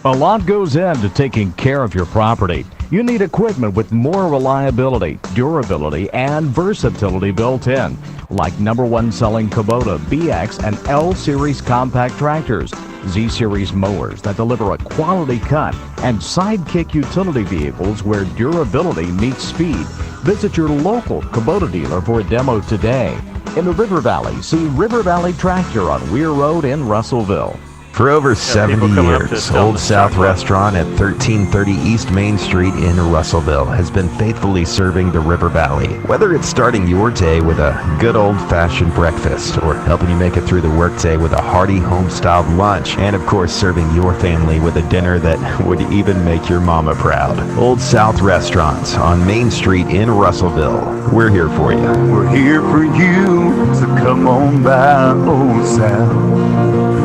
A lot goes into taking care of your property. You need equipment with more reliability, durability, and versatility built in, like #1 selling Kubota BX and L Series compact tractors, Z Series mowers that deliver a quality cut, and Sidekick utility vehicles where durability meets speed. Visit your local Kubota dealer for a demo today. In the River Valley, see River Valley Tractor on Weir Road in Russellville. For over 70 years, Old South Restaurant at 1330 East Main Street in Russellville has been faithfully serving the River Valley. Whether it's starting your day with a good old-fashioned breakfast or helping you make it through the workday with a hearty home-styled lunch, and of course serving your family with a dinner that would even make your mama proud. Old South Restaurant on Main Street in Russellville. We're here for you. We're here for you, so come on by Old South.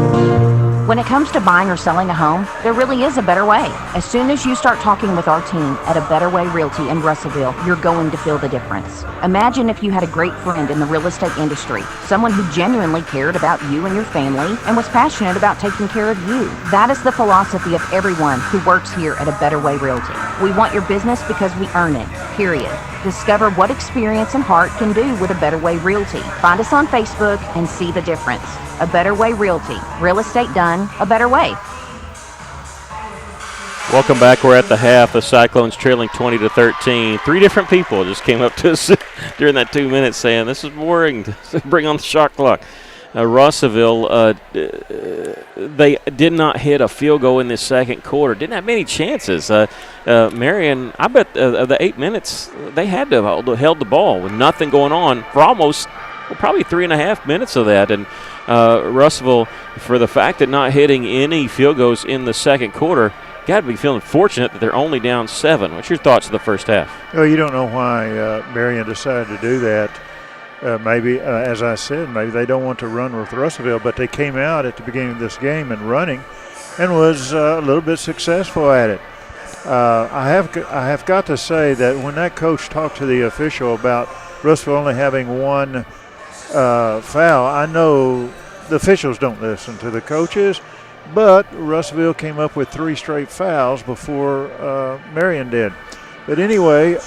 When it comes to buying or selling a home, there really is a better way. As soon as you start talking with our team at A Better Way Realty in Russellville, you're going to feel the difference. Imagine if you had a great friend in the real estate industry, someone who genuinely cared about you and your family and was passionate about taking care of you. That is the philosophy of everyone who works here at A Better Way Realty. We want your business because we earn it, period. Discover what experience and heart can do with A Better Way Realty. Find us on Facebook and see the difference. A Better Way Realty. Real estate done a better way. Welcome back. We're at the half. The Cyclones trailing 20-13. 3 different people just came up to us during that 2 minutes saying, this is boring. Bring on the shot clock. Russellville, they did not hit a field goal in this second quarter. Didn't have many chances. Marion, I bet the 8 minutes, they had to have held the ball with nothing going on for almost probably 3.5 minutes of that. And Russellville, for the fact that not hitting any field goals in the second quarter, got to be feeling fortunate that they're only down 7. What's your thoughts of the first half? Well, you don't know why Marion decided to do that. Maybe, as I said, maybe they don't want to run with Russellville, but they came out at the beginning of this game and running and was a little bit successful at it. I have got to say that when that coach talked to the official about Russellville only having 1 foul, I know the officials don't listen to the coaches, but Russellville came up with 3 straight fouls before Marion did. But anyway,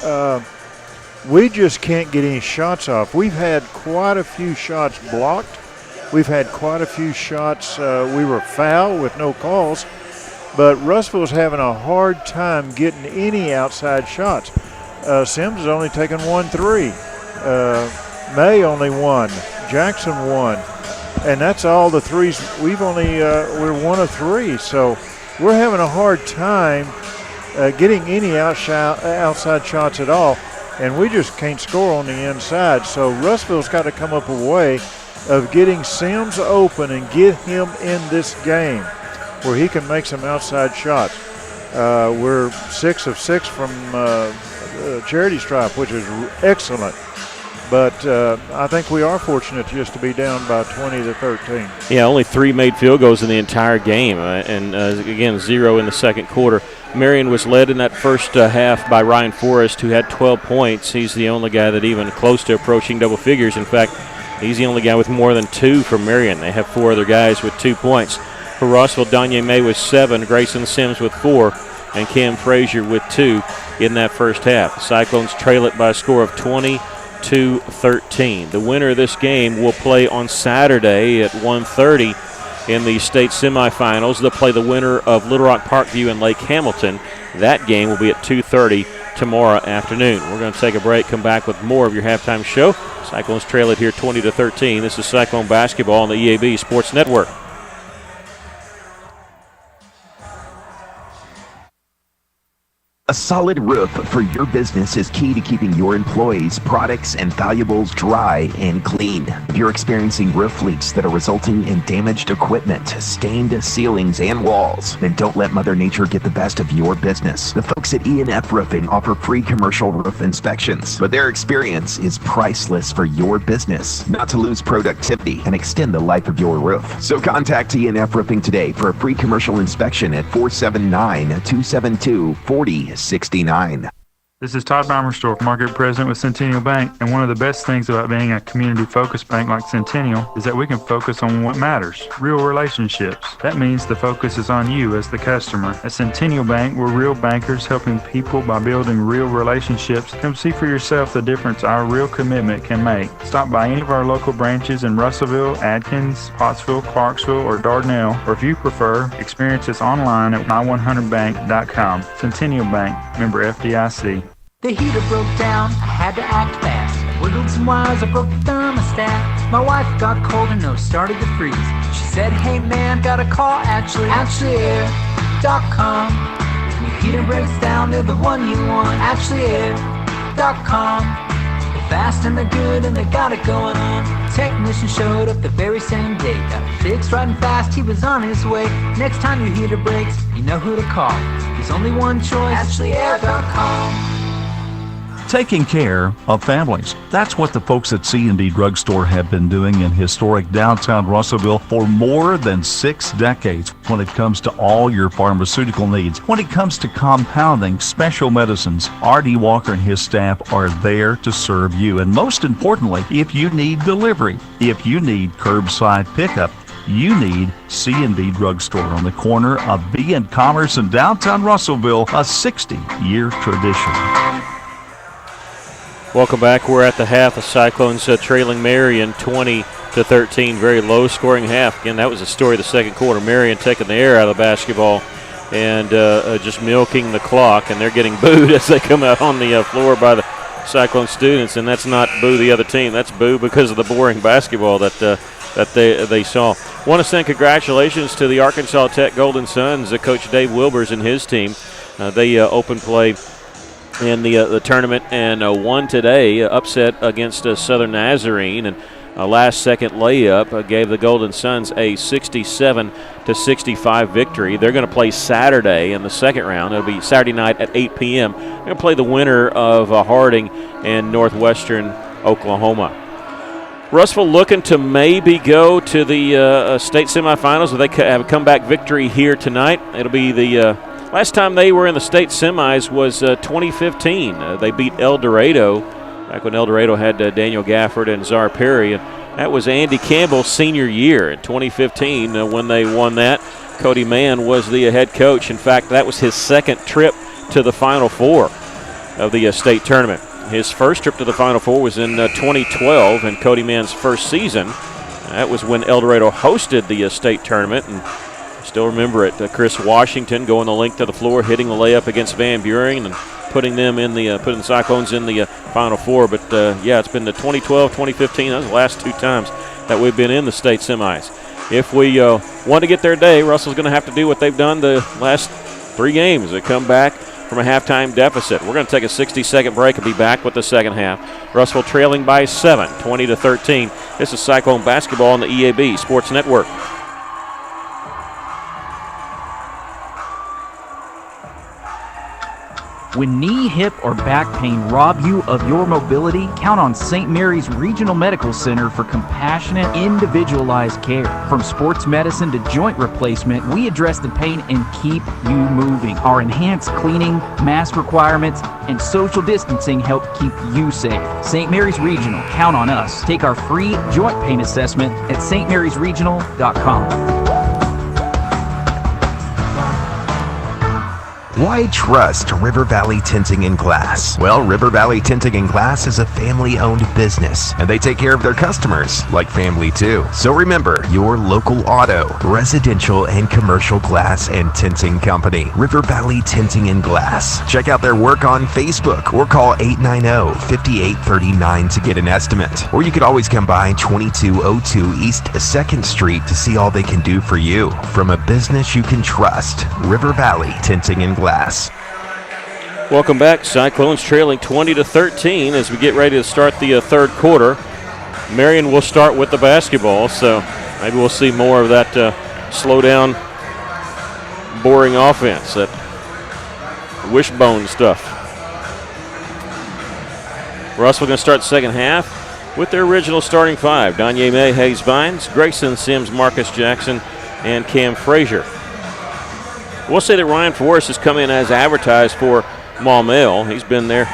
we just can't get any shots off. We've had quite a few shots blocked. We've had quite a few shots. We were foul with no calls, but Russellville's having a hard time getting any outside shots. Sims has only taken 1 3. May only 1. Jackson 1. And that's all the threes. We've only, we're 1 of 3. So we're having a hard time getting any outside shots at all. And we just can't score on the inside. So Russellville's got to come up with a way of getting Sims open and get him in this game where he can make some outside shots. We're 6 of 6 from charity stripe, which is excellent. But I think we are fortunate just to be down by 20-13. Yeah, only 3 made field goals in the entire game, and again, 0 in the second quarter. Marion was led in that first half by Ryan Forrest, who had 12 points. He's the only guy that even close to approaching double figures. In fact, he's the only guy with more than 2 for Marion. They have 4 other guys with 2 points. For Rossville, Danye May with 7, Grayson Sims with 4, and Cam Frazier with 2 in that first half. The Cyclones trail it by a score of 20-13. The winner of this game will play on Saturday at 1:30 in the state semifinals. They'll play the winner of Little Rock Parkview and Lake Hamilton. That game will be at 2:30 tomorrow afternoon. We're going to take a break, come back with more of your halftime show. Cyclones trail it here 20-13. This is Cyclone basketball on the EAB Sports Network. A solid roof for your business is key to keeping your employees, products, and valuables dry and clean. If you're experiencing roof leaks that are resulting in damaged equipment, stained ceilings, and walls, then don't let Mother Nature get the best of your business. The folks at E&F Roofing offer free commercial roof inspections, but their experience is priceless for your business, not to lose productivity and extend the life of your roof. So contact E&F Roofing today for a free commercial inspection at 479-272-4069. This is Todd Baumerstorff, Market President with Centennial Bank, and one of the best things about being a community-focused bank like Centennial is that we can focus on what matters, real relationships. That means the focus is on you as the customer. At Centennial Bank, we're real bankers helping people by building real relationships. Come see for yourself the difference our real commitment can make. Stop by any of our local branches in Russellville, Adkins, Pottsville, Clarksville, or Dardanelle, or if you prefer, experience us online at my100bank.com. Centennial Bank, member FDIC. The heater broke down, I had to act fast. Wiggled some wires, I broke the thermostat. My wife got cold and nose started to freeze. She said, hey man, got a call, AshleyAir.com. When your heater breaks down, they're the one you want, AshleyAir.com. They're fast and they're good and they got it going on. Technician showed up the very same day. Got it fixed right and fast, he was on his way. Next time your heater breaks, you know who to call. There's only one choice, AshleyAir.com. Taking care of families. That's what the folks at C&D Drugstore have been doing in historic downtown Russellville for more than 6 decades when it comes to all your pharmaceutical needs. When it comes to compounding special medicines, R.D. Walker and his staff are there to serve you. And most importantly, if you need delivery, if you need curbside pickup, you need C&D Drugstore on the corner of B and Commerce in downtown Russellville, a 60-year tradition. Welcome back. We're at the half. The Cyclones trailing Marion 20-13. Very low-scoring half. Again, that was the story of the second quarter. Marion taking the air out of the basketball and just milking the clock, and they're getting booed as they come out on the floor by the Cyclone students. And that's not boo the other team. That's boo because of the boring basketball that they saw. Want to send congratulations to the Arkansas Tech Golden Suns, Coach Dave Wilbers and his team. They open play in the tournament and won today, upset against Southern Nazarene, and a last-second layup gave the Golden Suns a 67-65 victory. They're going to play Saturday in the second round. It'll be Saturday night at 8 p.m. They're going to play the winner of Harding and Northwestern Oklahoma. Russellville looking to maybe go to the state semifinals. They have a comeback victory here tonight. It'll be the last time they were in the state semis was 2015. They beat El Dorado, back when El Dorado had Daniel Gafford and Czar Perry. And that was Andy Campbell's senior year in 2015 when they won that. Cody Mann was the head coach. In fact, that was his second trip to the Final Four of the state tournament. His first trip to the Final Four was in 2012, and Cody Mann's first season. That was when El Dorado hosted the state tournament, and still remember it. Chris Washington going the length of the floor, hitting the layup against Van Buren, and putting the Cyclones in the Final Four. But yeah, it's been the 2012, 2015. Those are the last 2 times that we've been in the state semis. If we want to get their day, Russell's going to have to do what they've done the last 3 games. They come back from a halftime deficit. We're going to take a 60-second break and be back with the second half. Russellville trailing by 7, 20-13. This is Cyclone basketball on the EAB Sports Network. When knee, hip, or back pain rob you of your mobility, count on St. Mary's Regional Medical Center for compassionate, individualized care. From sports medicine to joint replacement, we address the pain and keep you moving. Our enhanced cleaning, mask requirements, and social distancing help keep you safe. St. Mary's Regional, count on us. Take our free joint pain assessment at stmarysregional.com. Why trust River Valley Tinting and Glass? Well, River Valley Tinting and Glass is a family-owned business, and they take care of their customers like family too. So remember, your local auto, residential, and commercial glass and tinting company, River Valley Tinting and Glass. Check out their work on Facebook or call 890-5839 to get an estimate. Or you could always come by 2202 East 2nd Street to see all they can do for you. From a business you can trust, River Valley Tinting and Glass. Welcome back. Cyclones trailing 20-13 as we get ready to start the third quarter. Marion will start with the basketball, so maybe we'll see more of that slow down, boring offense, that wishbone stuff. Russell going to start the second half with their original starting five: Danye May, Hayes Vines, Grayson Sims, Marcus Jackson, and Cam Frazier. We'll say that Ryan Forrest has come in as advertised for Maumelle. He's been their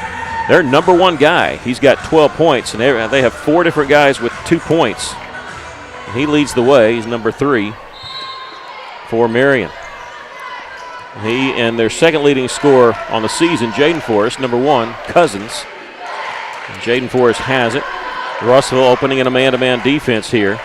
number one guy. He's got 12 points, and they have four different guys with 2 points. And he leads the way. He's number 3 for Marion. He and their second leading scorer on the season, Jaden Forrest, number 1, Cousins. And Jaden Forrest has it. Russell opening in a man-to-man defense here.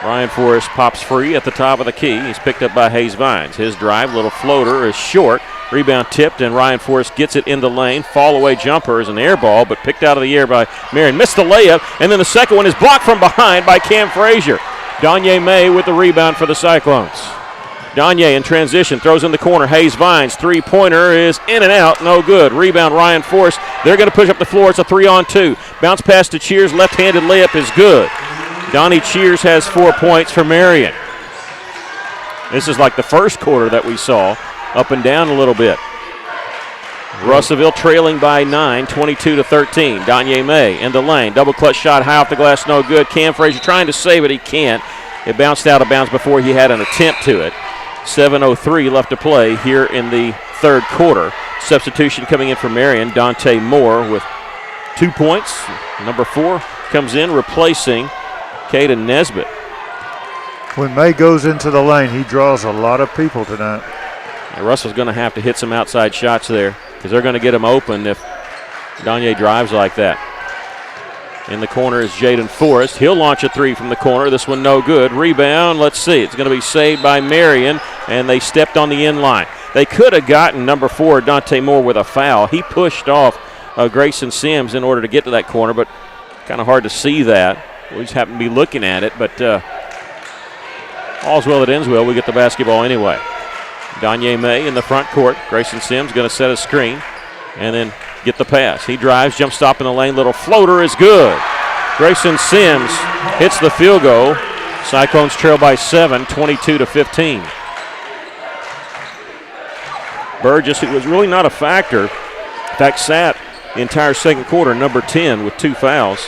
Ryan Forrest pops free at the top of the key. He's picked up by Hayes Vines. His drive, little floater, is short. Rebound tipped, and Ryan Forrest gets it in the lane. Fall-away jumper is an air ball, but picked out of the air by Marion. Missed the layup, and then the second one is blocked from behind by Cam Frazier. Danye May with the rebound for the Cyclones. Danye in transition, throws in the corner. Hayes Vines, three-pointer is in and out, no good. Rebound, Ryan Forrest. They're going to push up the floor. It's a 3-on-2. Bounce pass to Cheers, left-handed layup is good. Donnie Cheers has 4 points for Marion. This is like the first quarter that we saw, up and down a little bit. Russellville trailing by 9, 22-13. Danye May in the lane. Double clutch shot high off the glass, no good. Cam Frazier trying to save it, he can't. It bounced out of bounds before he had an attempt to it. 7:03 left to play here in the third quarter. Substitution coming in for Marion. Dante Moore with 2 points. Number 4 comes in replacing Caden Nesbitt. When May goes into the lane, he draws a lot of people tonight. And Russell's going to have to hit some outside shots there because they're going to get him open if Danye drives like that. In the corner is Jaden Forrest. He'll launch a three from the corner. This one no good. Rebound, let's see. It's going to be saved by Marion, and they stepped on the end line. They could have gotten number 4, Dante Moore, with a foul. He pushed off Grayson Sims in order to get to that corner, but kind of hard to see that. We just happen to be looking at it, but all's well that ends well. We get the basketball anyway. Danye May in the front court. Grayson Sims going to set a screen and then get the pass. He drives, jump stop in the lane. Little floater is good. Grayson Sims hits the field goal. Cyclones trail by 7, 22-15. Burgess, who was really not a factor, in fact sat the entire second quarter, number 10 with 2 fouls.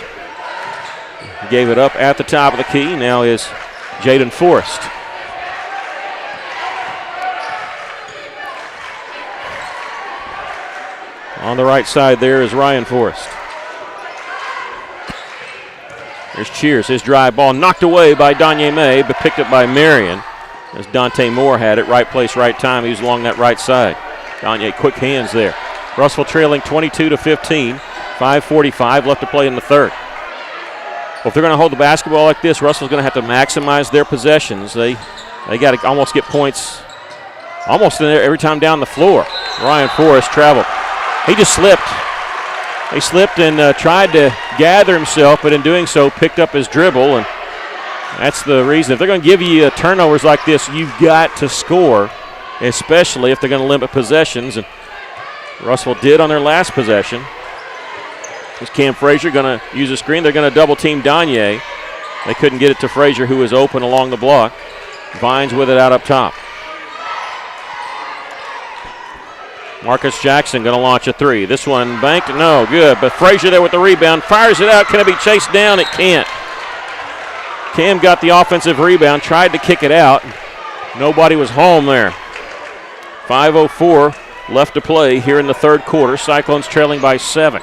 Gave it up at the top of the key. Now is Jaden Forrest. On the right side there is Ryan Forrest. There's Cheers. His drive ball knocked away by Danye May, but picked up by Marion. As Dante Moore had it. Right place, right time. He was along that right side. Danye, quick hands there. Russell trailing 22-15. 5:45 left to play in the third. Well, if they're going to hold the basketball like this, Russell's going to have to maximize their possessions. They got to almost get points almost in there every time down the floor. Ryan Forrest traveled. He just slipped. He slipped and tried to gather himself, but in doing so, picked up his dribble, and that's the reason. If they're going to give you turnovers like this, you've got to score, especially if they're going to limit possessions, and Russell did on their last possession. Is Cam Frazier going to use a screen? They're going to double-team Danye. They couldn't get it to Frazier, who was open along the block. Vines with it out up top. Marcus Jackson going to launch a three. This one banked, no, good. But Frazier there with the rebound, fires it out. Can it be chased down? It can't. Cam got the offensive rebound, tried to kick it out. Nobody was home there. 5:04 left to play here in the third quarter. Cyclones trailing by 7.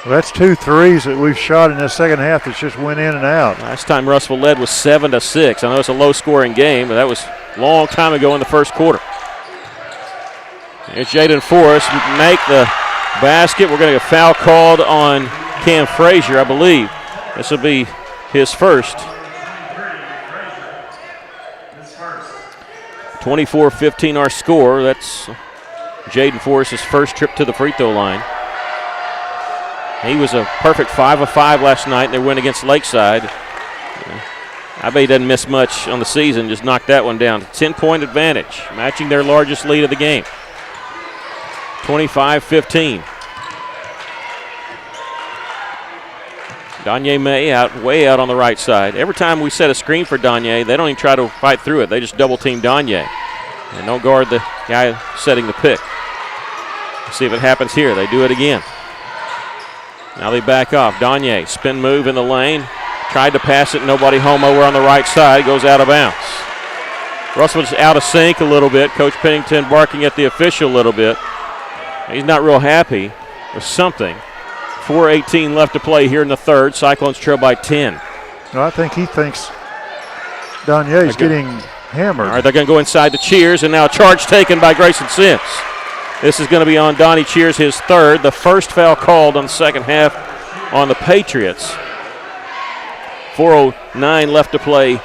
Well, that's 2 threes that we've shot in the second half that just went in and out. Last time Russellville led was 7-6. I know it's a low-scoring game, but that was a long time ago in the first quarter. Here's Jaden Forrest make the basket. We're going to get a foul called on Cam Frazier, I believe. This will be his first. 24-15 our score. That's Jaden Forrest's first trip to the free throw line. He was a perfect 5 of 5 last night in their win against Lakeside. I bet he doesn't miss much on the season, just knocked that one down. 10-point advantage, matching their largest lead of the game. 25-15. Danye May way out on the right side. Every time we set a screen for Danye, they don't even try to fight through it. They just double-team Danye and don't guard the guy setting the pick. See if it happens here. They do it again. Now they back off. Danye, spin move in the lane. Tried to pass it, nobody home over on the right side. Goes out of bounds. Russell just out of sync a little bit. Coach Pennington barking at the official a little bit. He's not real happy with something. 4:18 left to play here in the third. Cyclones trail by 10. No, I think he thinks Danye's getting hammered. All right, they're going to go inside the Cheers, and now a charge taken by Grayson Sims. This is going to be on Donnie Cheers, his third. The first foul called on the second half on the Patriots. 4:09 left to play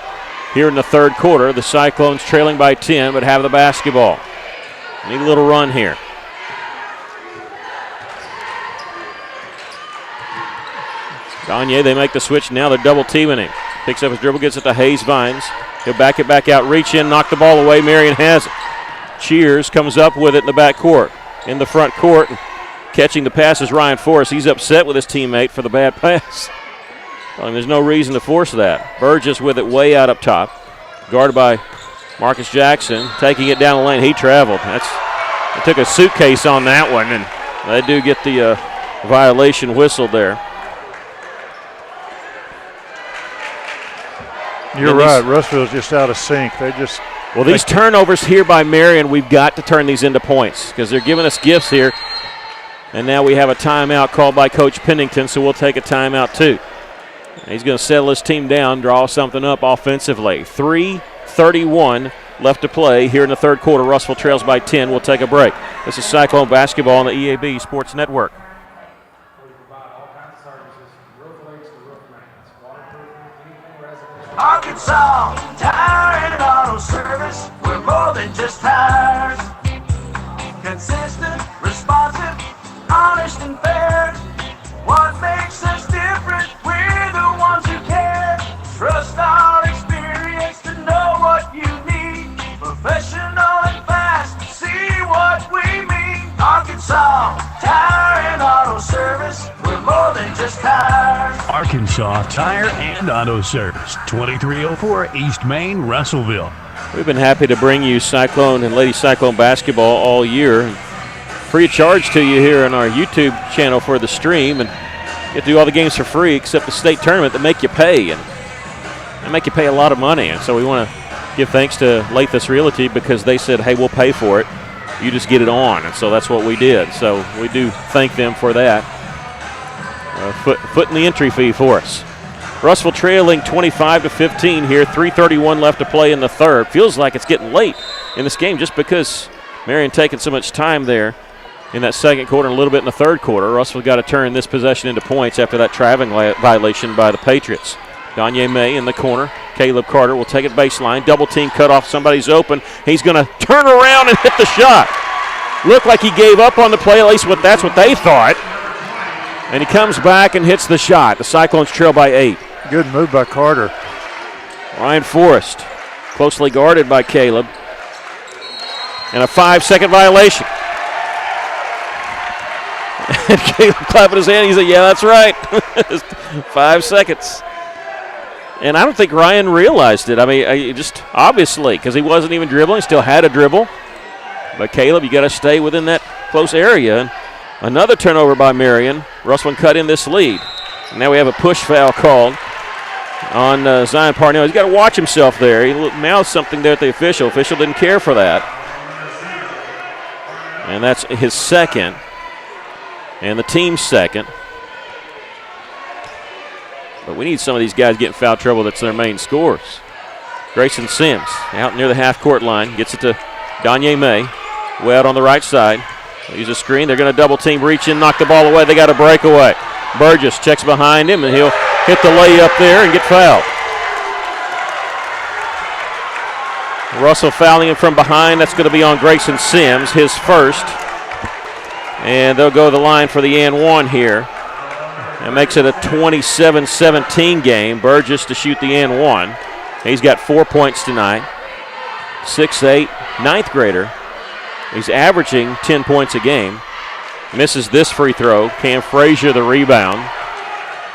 here in the third quarter. The Cyclones trailing by 10, but have the basketball. Need a little run here. Gagne, they make the switch. Now they're double teaming him. Picks up his dribble, gets it to Hayes Vines. He'll back it back out, reach in, knock the ball away. Marion has it. Cheers comes up with it in the back court. In the front court, catching the pass is Ryan Forrest. He's upset with his teammate for the bad pass. There's no reason to force that. Burgess with it way out up top. Guarded by Marcus Jackson. Taking it down the lane. He traveled. They took a suitcase on that one, and they do get the violation whistled there. You're right. Russellville's just out of sync. Well, these turnovers here by Marion, we've got to turn these into points because they're giving us gifts here. And now we have a timeout called by Coach Pennington, so we'll take a timeout too. He's going to settle his team down, draw something up offensively. 3:31 left to play here in the third quarter. Russellville trails by 10. We'll take a break. This is Cyclone basketball on the EAB Sports Network. Arkansas Tire and Auto Service, we're more than just tires. Consistent, responsive, honest and fair. What makes us different? We're the ones who care. Trust our experience to know what you need. Professional and fast, see what we mean. Arkansas Tire and Auto Service, we're more than just tires. Arkansas Tire and Auto Service, 2304 East Main, Russellville. We've been happy to bring you Cyclone and Lady Cyclone basketball all year. Free of charge to you here on our YouTube channel for the stream. And you get to do all the games for free except the state tournament that make you pay. And they make you pay a lot of money. And so we want to give thanks to Lathis Realty because they said, hey, we'll pay for it. You just get it on. And so that's what we did. So we do thank them for that. Foot in the entry fee for us. Russellville trailing 25-15 here. 3:31 left to play in the third. Feels like it's getting late in this game just because Marion taking so much time there in that second quarter and a little bit in the third quarter. Russellville got to turn this possession into points after that traveling violation by the Patriots. Gagne May in the corner. Caleb Carter will take it baseline. Double team cut off. Somebody's open. He's going to turn around and hit the shot. Looked like he gave up on the play. At least that's what they thought. And he comes back and hits the shot. The Cyclones trail by 8. Good move by Carter. Ryan Forrest, closely guarded by Caleb. And a 5-second violation. And Caleb clapping his hand. He said, yeah, that's right. 5 seconds. And I don't think Ryan realized it. I mean, just obviously, because he wasn't even dribbling, still had a dribble. But Caleb, you got to stay within that close area. And another turnover by Marion. Russell cut in this lead. And now we have a push foul called on Zion Parnell. He's got to watch himself there. He mouthed something there at the official. Official didn't care for that. And that's his second. And the team's second. But we need some of these guys getting foul trouble. That's their main scores. Grayson Sims out near the half-court line. Gets it to Danye May. Way out on the right side. They'll use a screen. They're going to double team, reach in, knock the ball away. They got a breakaway. Burgess checks behind him, and he'll hit the layup there and get fouled. Russell fouling him from behind. That's going to be on Grayson Sims, his first. And they'll go to the line for the and one here. That makes it a 27-17 game. Burgess to shoot the and one. He's got 4 points tonight. 6'8", ninth grader. He's averaging 10 points a game. Misses this free throw. Cam Frazier the rebound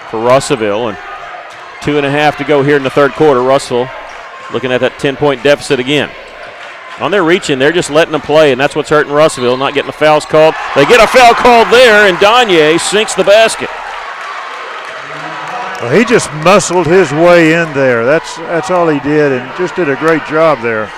for Russellville. And 2.5 to go here in the third quarter. Russell looking at that 10-point deficit again. On their reaching, they're just letting them play, and that's what's hurting Russellville, not getting the fouls called. They get a foul called there, and Danye sinks the basket. Well, he just muscled his way in there. That's all he did, and just did a great job there.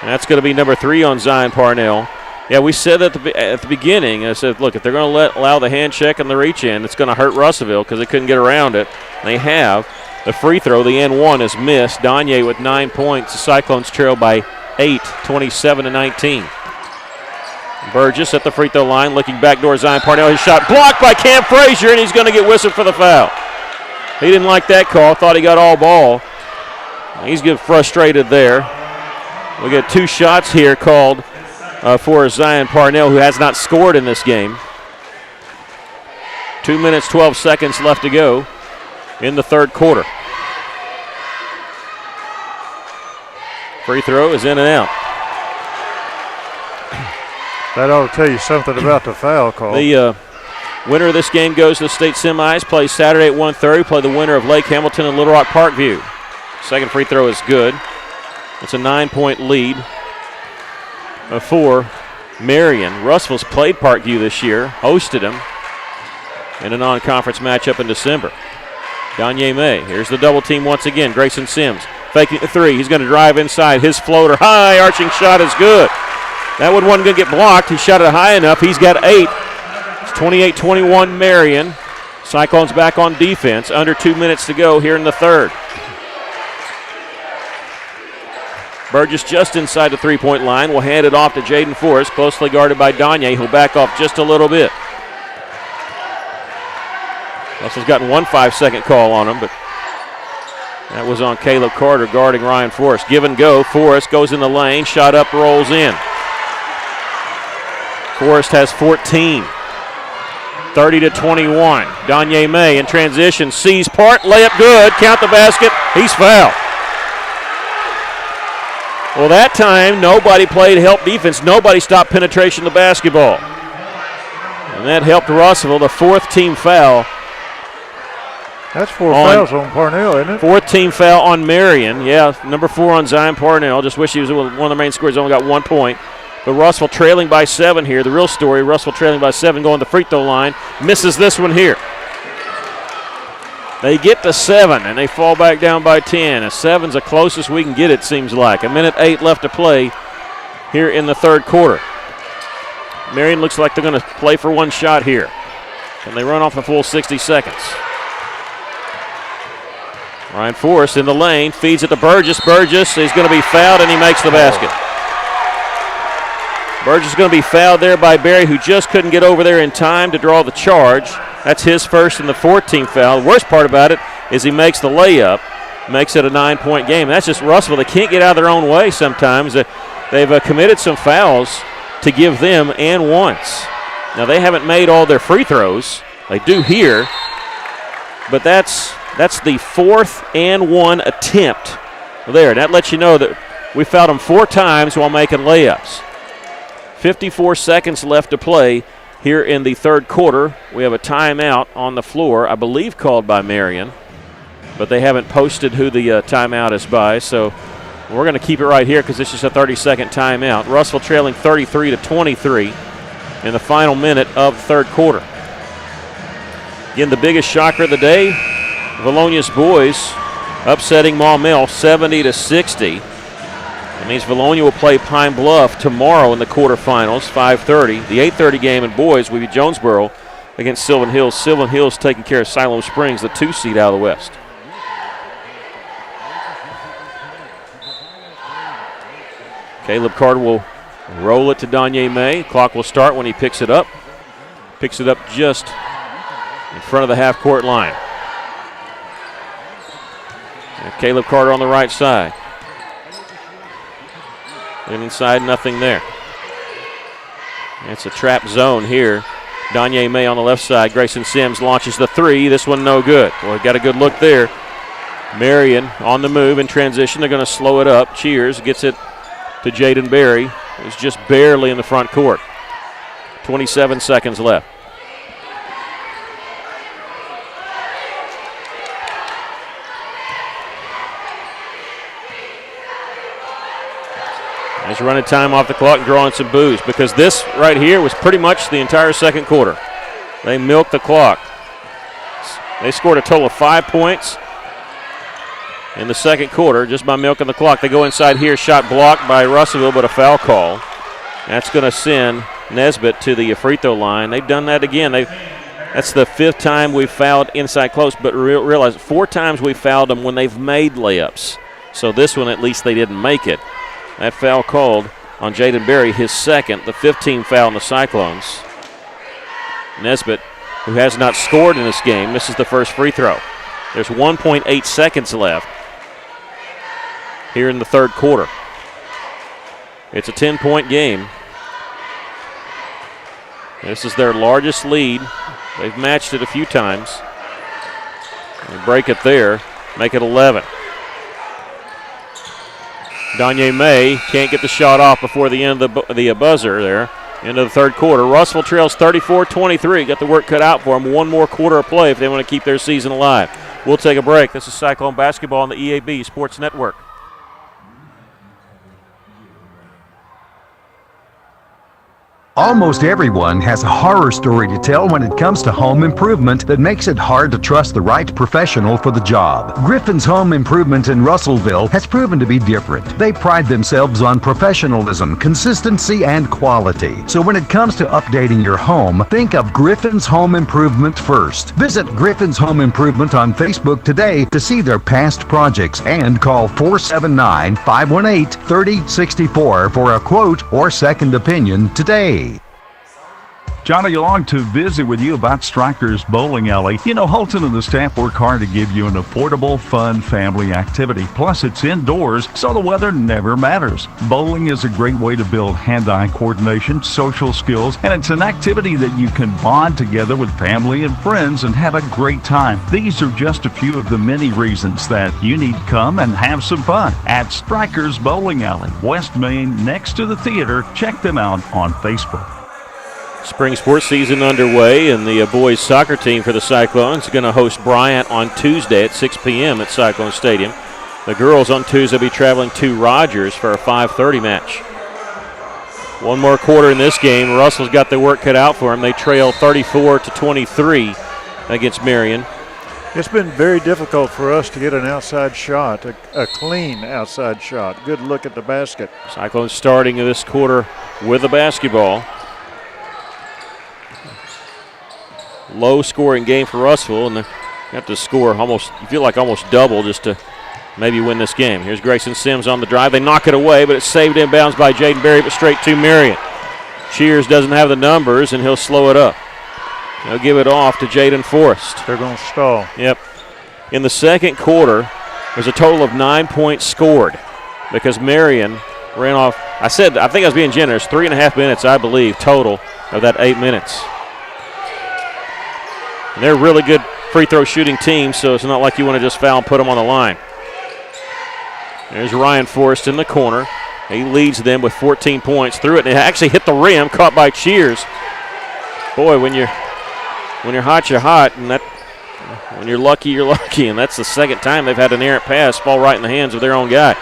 And that's going to be number 3 on Zion Parnell. Yeah, we said at the beginning, I said, look, if they're going to allow the hand check and the reach in, it's going to hurt Russellville because they couldn't get around it. They have. The free throw, the and one, is missed. Danye with 9 points. The Cyclones trail by 8, 27-19. Burgess at the free throw line, looking back door. Zion Parnell, his shot blocked by Cam Frazier, and he's going to get whistled for the foul. He didn't like that call, thought he got all ball. He's getting frustrated there. We got 2 shots here called for Zion Parnell, who has not scored in this game. 2 minutes, 12 seconds left to go in the third quarter. Free throw is in and out. That ought to tell you something about the foul call. The winner of this game goes to the state semis, plays Saturday at 1:30, play the winner of Lake Hamilton and Little Rock Parkview. Second free throw is good. It's a 9-point lead for Marion. Russell's played Parkview this year, hosted them in a non-conference matchup in December. Danye May, here's the double team once again. Grayson Sims faking the three. He's going to drive inside. His floater, high arching shot is good. That one wasn't going to get blocked. He shot it high enough. He's got 8. It's 28-21 Marion. Cyclones back on defense. Under 2 minutes to go here in the third. Burgess just inside the three-point line. Will hand it off to Jaden Forrest, closely guarded by Danye. He'll back off just a little bit. Russell's gotten 1 5-second call on him, but that was on Caleb Carter guarding Ryan Forrest. Give and go. Forrest goes in the lane. Shot up, rolls in. Forrest has 14. 30-21. Danye May in transition. Sees part. Layup good. Count the basket. He's fouled. Well, that time, nobody played help defense. Nobody stopped penetration of the basketball. And that helped Russellville, the 4th team foul. That's 4 fouls on Parnell, isn't it? 4th team foul on Marion. Yeah, number 4 on Zion Parnell. Just wish he was one of the main scorers. Only got 1 point. But Russell trailing by 7 here. The real story, Russell trailing by 7, going to the free throw line. Misses this one here. They get to 7, and they fall back down by 10. A 7's the closest we can get, it seems like. 1:08 left to play here in the third quarter. Marion looks like they're going to play for 1 shot here. And they run off the full 60 seconds. Ryan Forrest in the lane, feeds it to Burgess. Burgess is going to be fouled, and he makes the basket. Burgess is going to be fouled there by Berry, who just couldn't get over there in time to draw the charge. That's his first and the 14th foul. The worst part about it is he makes the layup, makes it a 9-point game. That's just Russellville. They can't get out of their own way sometimes. They've committed some fouls to give them and once. Now, they haven't made all their free throws. They do here, but that's the 4th and 1 attempt there. That lets you know that we fouled them 4 times while making layups. 54 seconds left to play here in the third quarter. We have a timeout on the floor, I believe called by Marion, but they haven't posted who the timeout is by, so We're going to keep it right here because this is a 30-second timeout. Russell trailing 33-23 in the final minute of the third quarter. Again, the biggest shocker of the day, Valonia's boys upsetting Maumelle 70-60. That means Valonia will play Pine Bluff tomorrow in the quarterfinals, 5:30. The 8:30 game in boys will be Jonesboro against Sylvan Hills. Sylvan Hills taking care of Siloam Springs, the 2 seed out of the West. Caleb Carter will roll it to Danye May. Clock will start when he picks it up. Picks it up just in front of the half-court line. And Caleb Carter on the right side. And inside, nothing there. It's a trap zone here. Danye May on the left side. Grayson Sims launches the 3. This one no good. Well, got a good look there. Marion on the move in transition. They're going to slow it up. Cheers gets it to Jaden Berry, who's just barely in the front court. 27 seconds left. There's running time off the clock and drawing some boos because this right here was pretty much the entire second quarter. They milked the clock. They scored a total of 5 points in the second quarter just by milking the clock. They go inside here, shot blocked by Russellville, but a foul call. That's going to send Nesbitt to the free throw line. They've done that again. That's the 5th time we've fouled inside close, but realize 4 times we fouled them when they've made layups. So this one, at least they didn't make it. That foul called on Jaden Berry, his second, the 15th foul in the Cyclones. Nesbitt, who has not scored in this game, misses the first free throw. There's 1.8 seconds left here in the third quarter. It's a 10-point game. This is their largest lead. They've matched it a few times. They break it there, make it 11. Danye May can't get the shot off before the end of the buzzer there. Into the third quarter. Russell trails 34-23. Got the work cut out for them. One more quarter of play if they want to keep their season alive. We'll take a break. This is Cyclone Basketball on the EAB Sports Network. Almost everyone has a horror story to tell when it comes to home improvement that makes it hard to trust the right professional for the job. Griffin's Home Improvement in Russellville has proven to be different. They pride themselves on professionalism, consistency, and quality. So when it comes to updating your home, think of Griffin's Home Improvement first. Visit Griffin's Home Improvement on Facebook today to see their past projects and call 479-518-3064 for a quote or second opinion today. Johnny along to visit with you about Strikers Bowling Alley. You know, Holton and the staff work hard to give you an affordable, fun family activity. Plus, it's indoors, so the weather never matters. Bowling is a great way to build hand-eye coordination, social skills, and it's an activity that you can bond together with family and friends and have a great time. These are just a few of the many reasons that you need to come and have some fun at Strikers Bowling Alley, West Main, next to the theater. Check them out on Facebook. Spring sports season underway, and the boys soccer team for the Cyclones is going to host Bryant on Tuesday at 6 p.m. at Cyclone Stadium. The girls on Tuesday will be traveling to Rogers for a 5:30 match. One more quarter in this game. Russell's got their work cut out for them. They trail 34-23 against Marion. It's been very difficult for us to get an outside shot, a clean outside shot. Good look at the basket. Cyclones starting this quarter with the basketball. Low scoring game for Russellville, and they have to score almost double just to maybe win this game. Here's Grayson Sims on the drive. They knock it away, but it's saved inbounds by Jaden Berry, but straight to Marion. Cheers doesn't have the numbers, and he'll slow it up. He'll give it off to Jaden Forrest. They're going to stall. Yep. In the second quarter, there's a total of 9 points scored because Marion ran off. I think I was being generous. 3.5 minutes, I believe, total of that 8 minutes. And they're a really good free throw shooting team, so it's not like you want to just foul and put them on the line. There's Ryan Forrest in the corner. He leads them with 14 points through it, and it actually hit the rim, caught by Cheers. Boy, when you're hot, you're hot, and that When you're lucky, and that's the second time they've had an errant pass fall right in the hands of their own guy.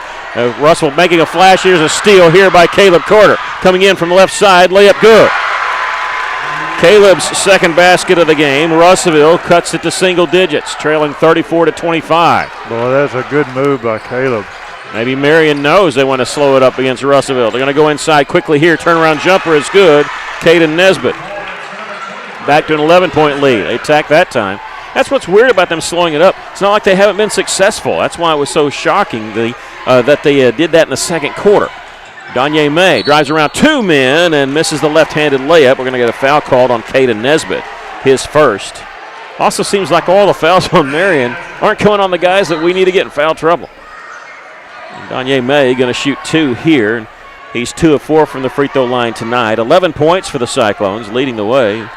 Russell making a flash. Here's a steal here by Caleb Carter. Coming in from the left side, layup good. Caleb's second basket of the game. Russellville cuts it to single digits, trailing 34-25. Boy, that's a good move by Caleb. Maybe Marion knows they want to slow it up against Russellville. They're going to go inside quickly here. Turnaround jumper is good. Caden Nesbitt back to an 11-point lead. They attack that time. That's what's weird about them slowing it up. It's not like they haven't been successful. That's why it was so shocking that they did that in the second quarter. Danye May drives around two men and misses the left-handed layup. We're going to get a foul called on Caden Nesbitt, his first. Also seems like all the fouls on Marion aren't coming on the guys that we need to get in foul trouble. Danye May going to shoot two here. And he's 2 of 4 from the free throw line tonight. 11 points for the Cyclones, leading the way.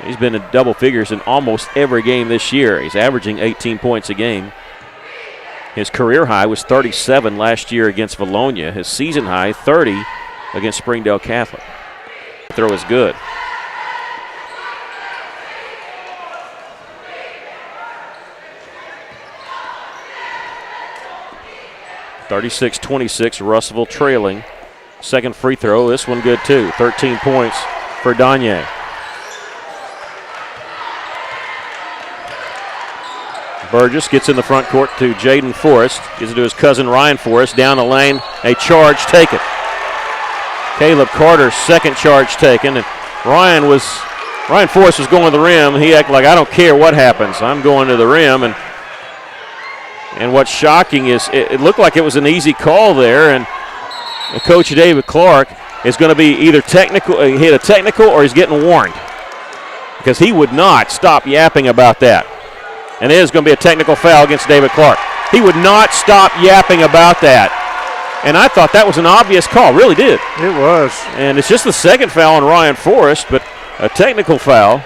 He's been in double figures in almost every game this year. He's averaging 18 points a game. His career high was 37 last year against Valonia. His season high, 30 against Springdale Catholic. The throw is good. (36-26), Russellville trailing. Second free throw, this one good too. 13 points for Danye. Burgess gets in the front court to Jaden Forrest. Gives it to his cousin Ryan Forrest. Down the lane, a charge taken. Caleb Carter's second charge taken. And Ryan Forrest was going to the rim. He acted like, I don't care what happens. I'm going to the rim. And what's shocking is it looked like it was an easy call there. And Coach David Clark is going to be either hit a technical or he's getting warned. Because he would not stop yapping about that. And it is going to be a technical foul against David Clark. He would not stop yapping about that. And I thought that was an obvious call, really did. It was. And it's just the second foul on Ryan Forrest, but a technical foul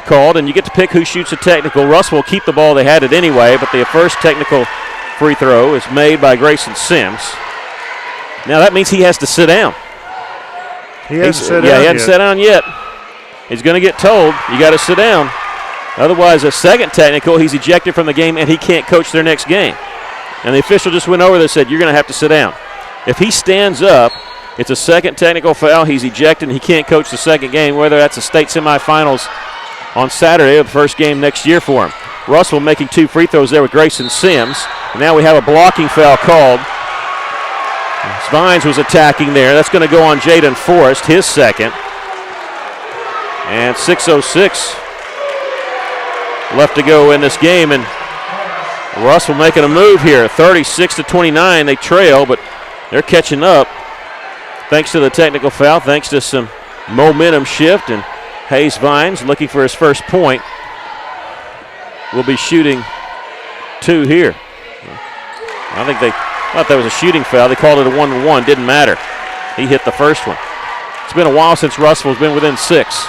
called, and you get to pick who shoots a technical. Russ will keep the ball. They had it anyway, but the first technical free throw is made by Grayson Sims. Now that means he has to sit down. He hasn't sat down yet. Yeah, he hasn't sat down yet. He's going to get told, you got to sit down. Otherwise, a second technical, he's ejected from the game, and he can't coach their next game. And the official just went over there and said, you're going to have to sit down. If he stands up, it's a second technical foul. He's ejected, and he can't coach the second game, whether that's the state semifinals on Saturday or the first game next year for him. Russell making 2 free throws there with Grayson Sims. And now we have a blocking foul called. Spines was attacking there. That's going to go on Jaden Forrest, his second. And 6:06 left to go in this game, and Russell making a move here. 36-29, they trail, but they're catching up thanks to the technical foul, thanks to some momentum shift, and Hayes Vines looking for his first point. Will be shooting 2 here. I think they thought that was a shooting foul. They called it a 1-1. Didn't matter. He hit the first one. It's been a while since Russell's been within 6.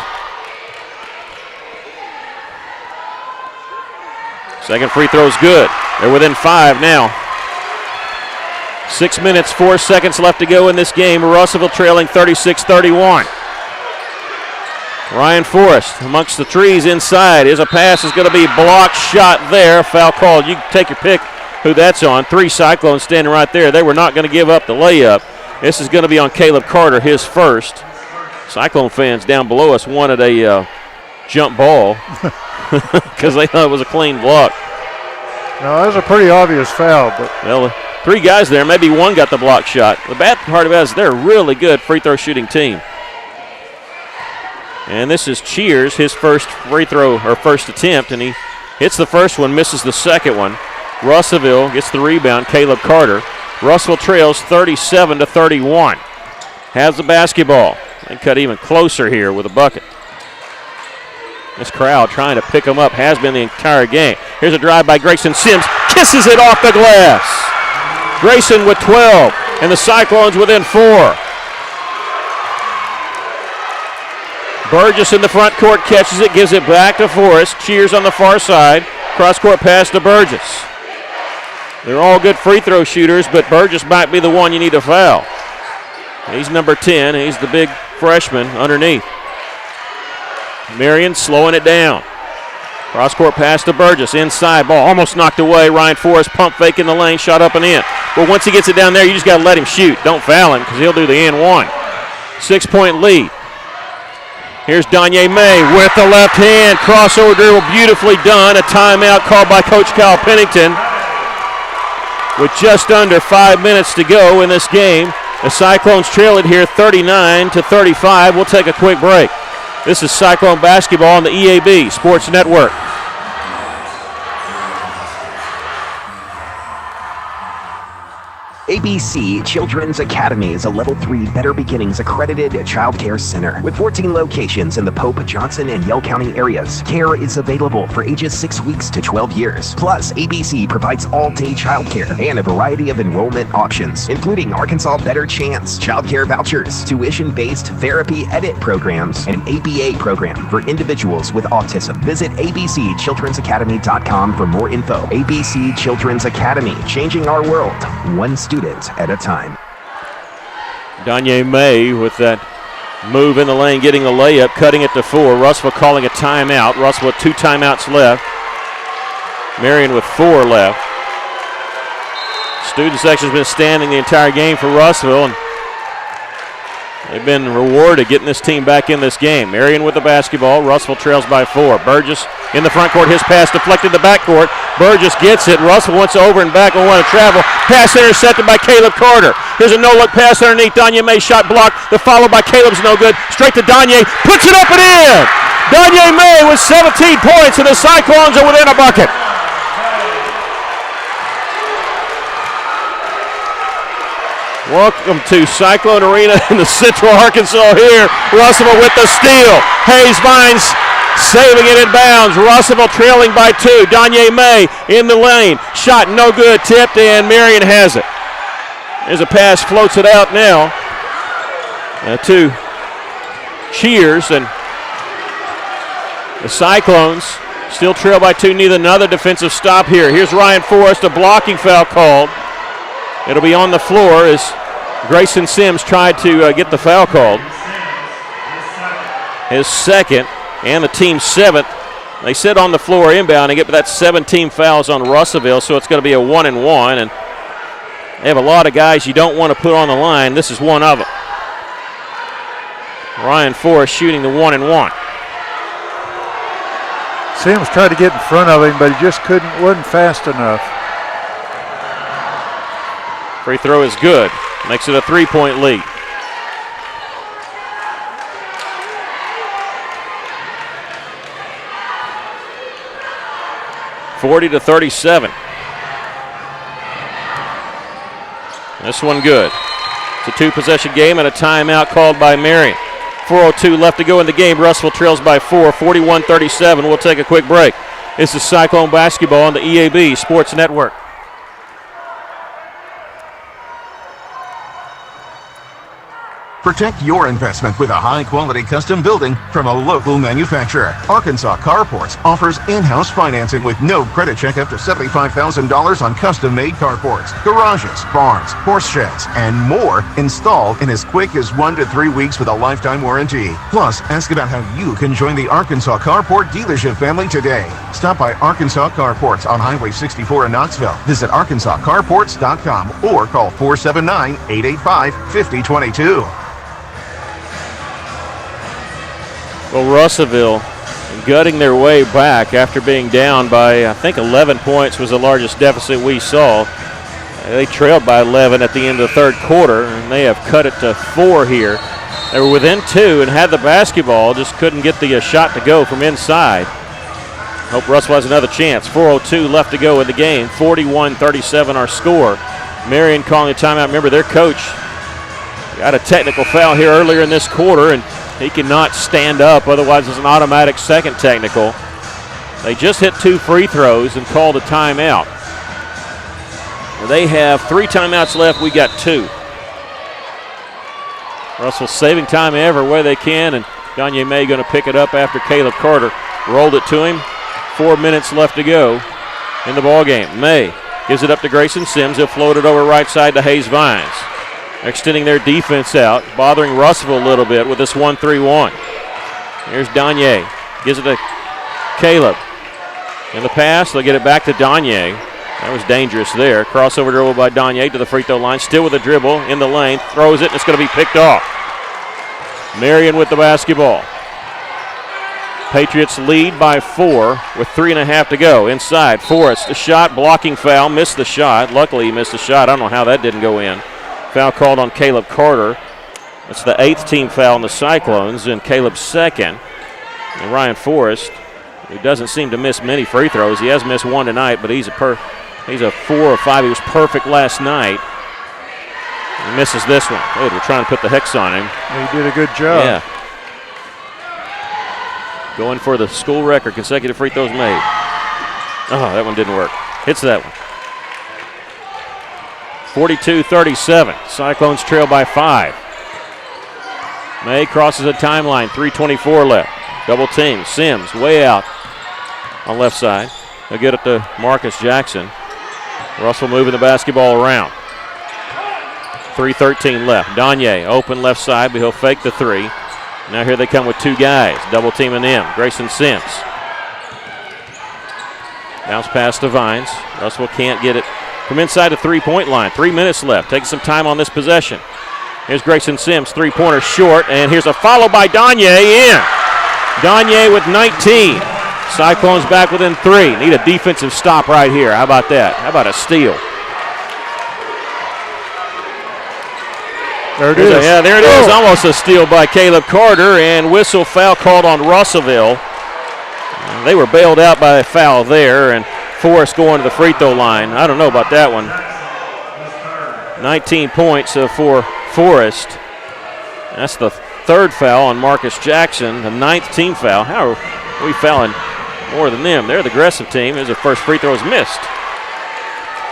Second free throw is good. They're within 5 now. 6 minutes, 4 seconds left to go in this game. Russellville trailing 36-31. Ryan Forrest amongst the trees inside. Here's a pass. Is going to be blocked shot there. Foul called. You can take your pick who that's on. 3 Cyclones standing right there. They were not going to give up the layup. This is going to be on Caleb Carter, his first. Cyclone fans down below us wanted a jump ball because they thought it was a clean block. No, that was a pretty obvious foul. But well, 3 guys there. Maybe one got the block shot. The bad part of it is they're a really good free throw shooting team. And this is Cheers, his first free throw or first attempt, and he hits the first one, misses the second one. Russellville gets the rebound, Caleb Carter. Russellville trails 37-31. Has the basketball. And cut even closer here with a bucket. This crowd trying to pick him up has been the entire game. Here's a drive by Grayson Sims. Kisses it off the glass. Grayson with 12, and the Cyclones within 4. Burgess in the front court catches it, gives it back to Forrest. Cheers on the far side. Cross-court pass to Burgess. They're all good free throw shooters, but Burgess might be the one you need to foul. He's number 10. He's the big freshman underneath. Marion slowing it down. Cross-court pass to Burgess. Inside ball. Almost knocked away. Ryan Forrest pump fake in the lane. Shot up and in. But once he gets it down there, you just got to let him shoot. Don't foul him because he'll do the and-one. 6-point lead. Here's Danye May with the left hand. Crossover dribble beautifully done. A timeout called by Coach Kyle Pennington. With just under 5 minutes to go in this game. The Cyclones trail it here 39-35. We'll take a quick break. This is Cyclone basketball on the EAB Sports Network. ABC Children's Academy is a Level 3 Better Beginnings accredited child care center with 14 locations in the Pope, Johnson, and Yell County areas. Care is available for ages 6 weeks to 12 years. Plus, ABC provides all-day child care and a variety of enrollment options, including Arkansas Better Chance, child care vouchers, tuition-based therapy edit programs, and an ABA program for individuals with autism. Visit abcchildrensacademy.com for more info. ABC Children's Academy, changing our world, one student at a time. Danye May with that move in the lane, getting the layup, cutting it to 4. Russell calling a timeout. Russell with 2 timeouts left. Marion with 4 left. Student section's been standing the entire game for Russellville, and they've been rewarded getting this team back in this game. Marion with the basketball. Russellville trails by 4. Burgess in the front court. His pass deflected to backcourt. Burgess gets it. Russell wants over and back and want to travel. Pass intercepted by Caleb Carter. Here's a no-look pass underneath. Danye May shot blocked. The follow by Caleb's no good. Straight to Danye. Puts it up and in. Danye May with 17 points, and the Cyclones are within a bucket. Welcome to Cyclone Arena in the Central Arkansas here. Russellville with the steal. Hayes Vines saving it in bounds. Russellville trailing by 2. Danye May in the lane. Shot no good. Tipped, and Marion has it. There's a pass, floats it out now to Cheers, and the Cyclones still trail by 2. Need another defensive stop here. Here's Ryan Forrest, a blocking foul called. It'll be on the floor as Grayson Sims tried to get the foul called. His second and the team's 7th. They sit on the floor inbounding it, but that's 17 fouls on Russellville, so it's going to be a 1-and-1. And they have a lot of guys you don't want to put on the line. This is one of them. Ryan Forrest shooting the 1-and-1. Sims tried to get in front of him, but he just wasn't fast enough. Free throw is good. Makes it a 3-point lead. (40-37). This one good. It's a 2-possession game and a timeout called by Marion. 4:02 left to go in the game. Russellville trails by 4, 41-37. We'll take a quick break. This is Cyclone basketball on the EAB Sports Network. Protect your investment with a high-quality custom building from a local manufacturer. Arkansas Carports offers in-house financing with no credit check up to $75,000 on custom-made carports, garages, barns, horse sheds, and more installed in as quick as 1 to 3 weeks with a lifetime warranty. Plus, ask about how you can join the Arkansas Carport dealership family today. Stop by Arkansas Carports on Highway 64 in Knoxville. Visit arkansascarports.com or call 479-885-5022. Well, Russellville gutting their way back after being down by, I think, 11 points was the largest deficit we saw. They trailed by 11 at the end of the third quarter, and they have cut it to 4 here. They were within 2 and had the basketball, just couldn't get the shot to go from inside. Hope Russell has another chance. 4:02 left to go in the game. 41-37 our score. Marion calling a timeout. Remember, their coach got a technical foul here earlier in this quarter, and he cannot stand up, otherwise it's an automatic second technical. They just hit 2 free throws and called a timeout. They have 3 timeouts left. We got 2. Russell saving time every way they can, and Danye May going to pick it up after Caleb Carter rolled it to him. 4 minutes left to go in the ballgame. May gives it up to Grayson Sims. He'll float it over right side to Hayes Vines. Extending their defense out, bothering Russellville a little bit with this 1-3-1. Here's Danye. Gives it to Caleb. In the pass, they'll get it back to Danye. That was dangerous there. Crossover dribble by Danye to the free throw line. Still with the dribble in the lane. Throws it, and it's going to be picked off. Marion with the basketball. Patriots lead by 4 with 3.5 to go. Inside, Forrest, a shot, blocking foul, missed the shot. Luckily, he missed the shot. I don't know how that didn't go in. Foul called on Caleb Carter. That's the 8th team foul on the Cyclones, and Caleb's 2nd. And Ryan Forrest, who doesn't seem to miss many free throws. He has missed one tonight, but he's a 4 or 5. He was perfect last night. He misses this one. Oh, they're trying to put the hex on him. He did a good job. Yeah. Going for the school record, consecutive free throws made. Oh, that one didn't work. Hits that one. 42-37. Cyclones trail by 5. May crosses the timeline. 3:24 left. Double team. Sims way out on left side. They'll get it to Marcus Jackson. Russell moving the basketball around. 3:13 left. Danye open left side, but he'll fake the 3. Now here they come with 2 guys. Double teaming him. Grayson Sims. Bounce pass to Vines. Russell can't get it from inside the 3-point line. 3 minutes left. Taking some time on this possession. Here's Grayson Sims. 3-pointer short. And here's a follow by Danye in. Danye with 19. Cyclones back within 3. Need a defensive stop right here. How about that? How about a steal? There it is. Yeah, there it is. Almost a steal by Caleb Carter, and whistle foul called on Russellville. They were bailed out by a foul there, and Forrest going to the free throw line. I don't know about that one. 19 points for Forrest. That's the 3rd foul on Marcus Jackson, the 9th team foul. How are we fouling more than them? They're the aggressive team. There's the first free throw is missed.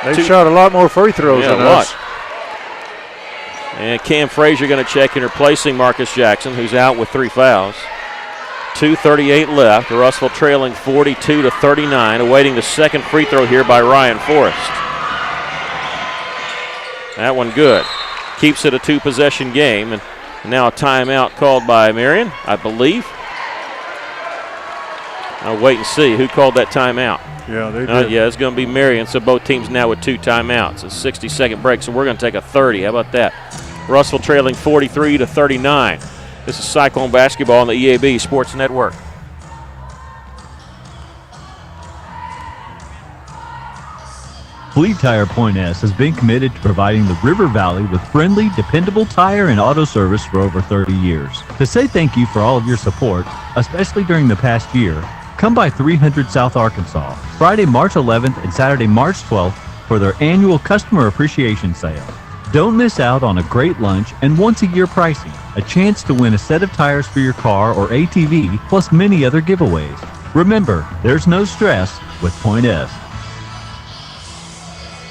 They shot a lot more free throws than us. And Cam Frazier going to check in, replacing Marcus Jackson, who's out with 3 fouls. 2:38 left. Russell trailing 42-39, awaiting the second free throw here by Ryan Forrest. That one good. Keeps it a 2-possession game, and now a timeout called by Marion, I believe. I'll wait and see who called that timeout. Yeah, they did. Yeah, it's going to be Marion, so both teams now with 2 timeouts. A 60-second break, so we're going to take a 30. How about that? Russell trailing 43-39. This is Cyclone basketball on the EAB Sports Network. Fleet Tire Point S has been committed to providing the River Valley with friendly, dependable tire and auto service for over 30 years. To say thank you for all of your support, especially during the past year, come by 300 South Arkansas, Friday, March 11th and Saturday, March 12th for their annual Customer Appreciation Sale. Don't miss out on a great lunch and once-a-year pricing, a chance to win a set of tires for your car or ATV, plus many other giveaways. Remember, there's no stress with Point S.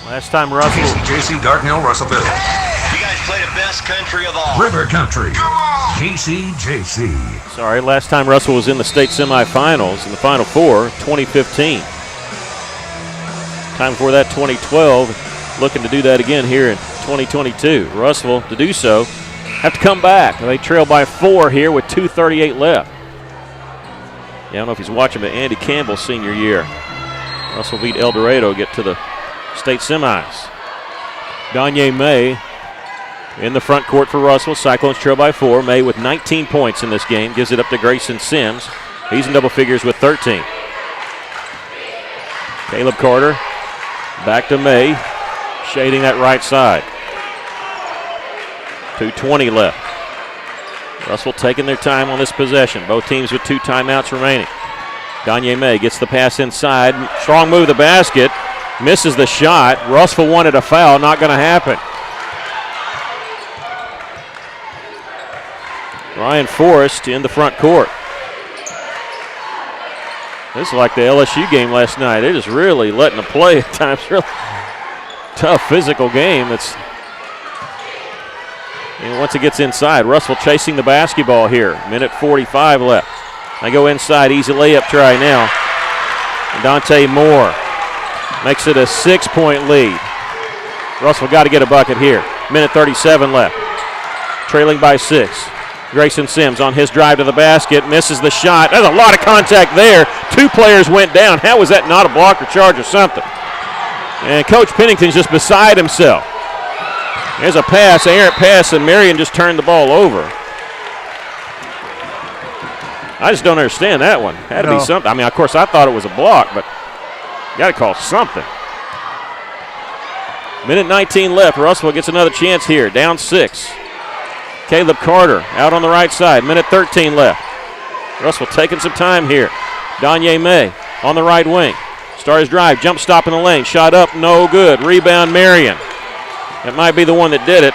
Last time Russell. KCJC Dartnell, Russellville. You guys play the best country of all. River Country. KCJC. Sorry, last time Russell was in the state semifinals in the Final Four, 2015. Time before that, 2012. Looking to do that again here in 2022. Russell, to do so, have to come back. They trail by 4 here with 2:38 left. Yeah, I don't know if he's watching, but Andy Campbell's senior year. Russell beat El Dorado, get to the state semis. Danye May in the front court for Russell. Cyclones trail by 4. May with 19 points in this game. Gives it up to Grayson Sims. He's in double figures with 13. Caleb Carter back to May. Shading that right side. 2:20 left. Russell taking their time on this possession. Both teams with 2 timeouts remaining. Danye May gets the pass inside. Strong move to the basket. Misses the shot. Russell wanted a foul. Not going to happen. Ryan Forrest in the front court. This is like the LSU game last night. They're just really letting them play at times. Really tough physical game. And once it gets inside, Russell chasing the basketball here. Minute 45 left. They go inside, easy layup try now. Dante Moore makes it a 6-point lead. Russell got to get a bucket here. Minute 37 left. Trailing by 6. Grayson Sims on his drive to the basket, misses the shot. There's a lot of contact there. 2 players went down. How was that not a block or charge or something? And Coach Pennington's just beside himself. There's a pass, errant pass, and Marion just turned the ball over. I just don't understand that one. Had to be something. I mean, of course, I thought it was a block, but you got to call something. Minute 19 left. Russell gets another chance here. Down 6. Caleb Carter out on the right side. Minute 13 left. Russell taking some time here. Danye May on the right wing. Starts drive. Jump stop in the lane. Shot up. No good. Rebound Marion. That might be the one that did it.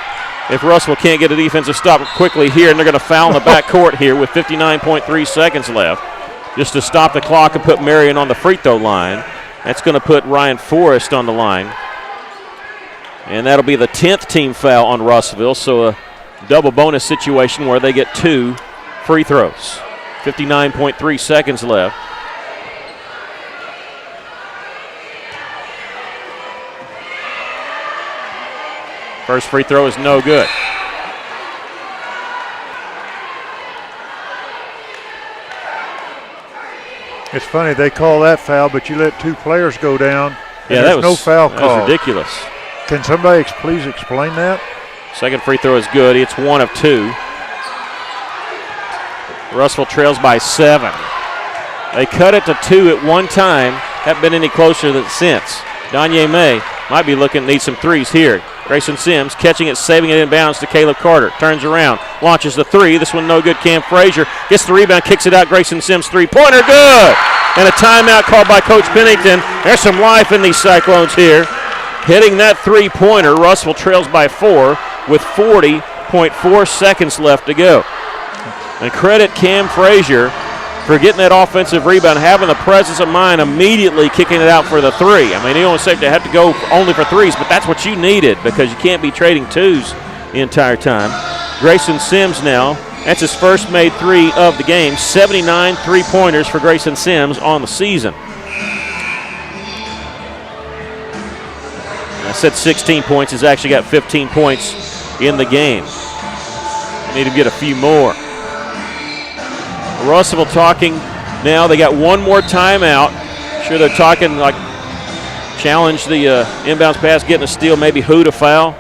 If Russell can't get a defensive stop quickly here, and they're going to foul in the backcourt here with 59.3 seconds left, just to stop the clock and put Marion on the free throw line. That's going to put Ryan Forrest on the line. And that'll be the 10th team foul on Russellville, so a double bonus situation where they get 2 free throws. 59.3 seconds left. First free throw is no good. It's funny, they call that foul, but you let 2 players go down. Yeah, there's no foul call. That was ridiculous. Can somebody please explain that? Second free throw is good. It's 1 of 2. Russell trails by 7. They cut it to 2 at one time. Haven't been any closer since. Danye May might be need some threes here. Grayson Sims catching it, saving it inbounds to Caleb Carter. Turns around, launches the 3. This one no good. Cam Frazier gets the rebound, kicks it out. Grayson Sims three-pointer, good! And a timeout called by Coach Pennington. There's some life in these Cyclones here. Hitting that three-pointer, Russell trails by 4 with 40.4 seconds left to go. And credit Cam Frazier for getting that offensive rebound, having the presence of mind, immediately kicking it out for the 3. I mean, he only said to have to go only for 3s, but that's what you needed because you can't be trading 2s the entire time. Grayson Sims now, that's his first made 3 of the game. 79 3-pointers for Grayson Sims on the season. I said 16 points. He's actually got 15 points in the game. Need to get a few more. Russell talking now. They got one more timeout. Sure, they're talking like challenge the inbounds pass, getting a steal, maybe who to foul.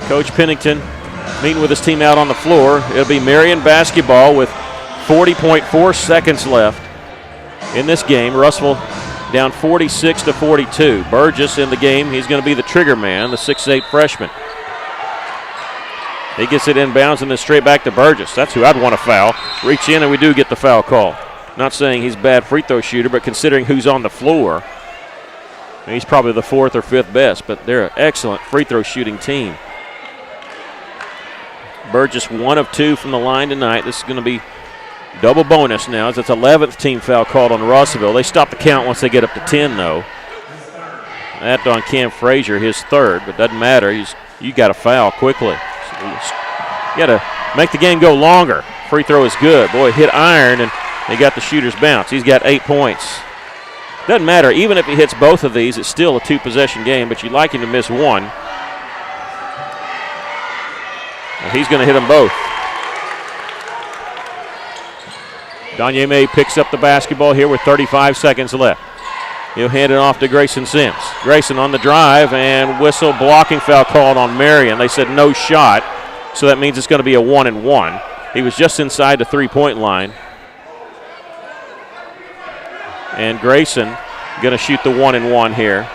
Coach Pennington meeting with his team out on the floor. It'll be Marion basketball with 40.4 seconds left in this game. Russell down 46-42. Burgess in the game. He's going to be the trigger man, the 6'8 freshman. He gets it inbounds and then straight back to Burgess. That's who I'd want to foul. Reach in and we do get the foul call. Not saying he's a bad free throw shooter, but considering who's on the floor, he's probably the 4th or 5th best, but they're an excellent free throw shooting team. Burgess 1 of 2 from the line tonight. This is going to be double bonus now as it's 11th team foul called on Russellville. They stop the count once they get up to 10 though. That on Cam Frazier, his 3rd, but doesn't matter. You got to foul quickly. You got to make the game go longer. Free throw is good. Boy, hit iron, and they got the shooter's bounce. He's got 8 points. Doesn't matter. Even if he hits both of these, it's still a 2-possession game, but you'd like him to miss one. And he's going to hit them both. Danye May picks up the basketball here with 35 seconds left. He'll hand it off to Grayson Sims. Grayson on the drive, and whistle, blocking foul called on Marion. They said no shot, so that means it's going to be a 1-and-1. He was just inside the three-point line. And Grayson going to shoot the 1-and-1 here.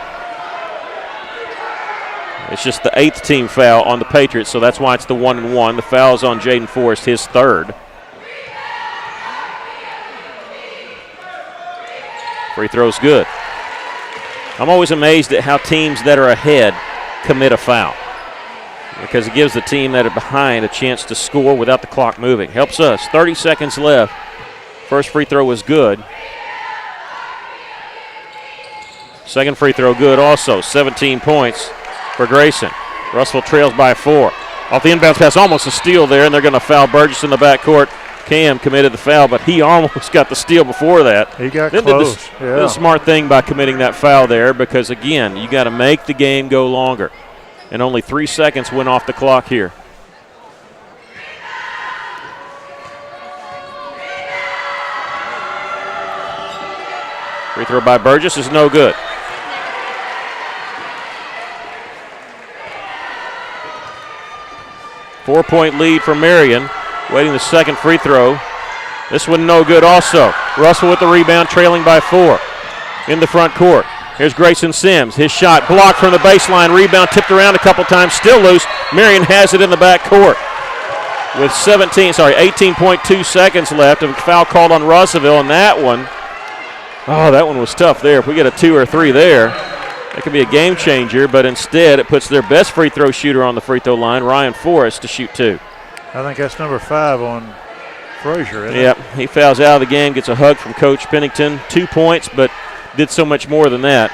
It's just the 8th team foul on the Patriots, so that's why it's the 1-and-1. The foul is on Jaden Forrest, his 3rd. Free throw's good. I'm always amazed at how teams that are ahead commit a foul because it gives the team that are behind a chance to score without the clock moving. Helps us. 30 seconds left. First free throw was good. Second free throw good also. 17 points for Grayson. Russell trails by 4. Off the inbounds pass, almost a steal there, and they're going to foul Burgess in the backcourt. Cam committed the foul, but he almost got the steal before that. He got close. Did a smart thing by committing that foul there because, again, you got to make the game go longer. And only 3 seconds went off the clock here. Free throw by Burgess is no good. Four-point lead for Marion. Waiting the second free throw. This one no good also. Russell with the rebound, trailing by 4. In the front court. Here's Grayson Sims. His shot blocked from the baseline. Rebound tipped around a couple times. Still loose. Marion has it in the back court. With 18.2 seconds left. A foul called on Russellville, and that one was tough there. If we get a 2 or 3 there, that could be a game changer, but instead it puts their best free throw shooter on the free throw line, Ryan Forrest, to shoot 2. I think that's number 5 on Frazier, isn't Yep, he fouls out of the game, gets a hug from Coach Pennington. 2 points, but did so much more than that.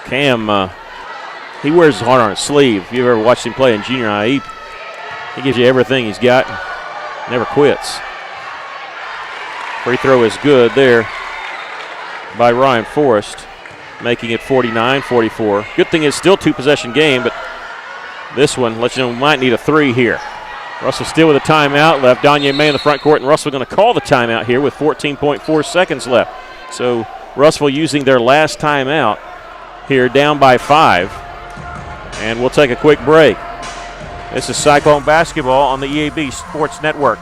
Cam, he wears his heart on his sleeve. If you've ever watched him play in junior high, he gives you everything he's got. Never quits. Free throw is good there by Ryan Forrest, making it 49-44. Good thing it's still 2-possession game, but this one lets you know we might need a 3 here. Russell still with a timeout left. Danye May in the front court, and Russell going to call the timeout here with 14.4 seconds left. So Russell using their last timeout here, down by 5. And we'll take a quick break. This is Cyclone basketball on the EAB Sports Network.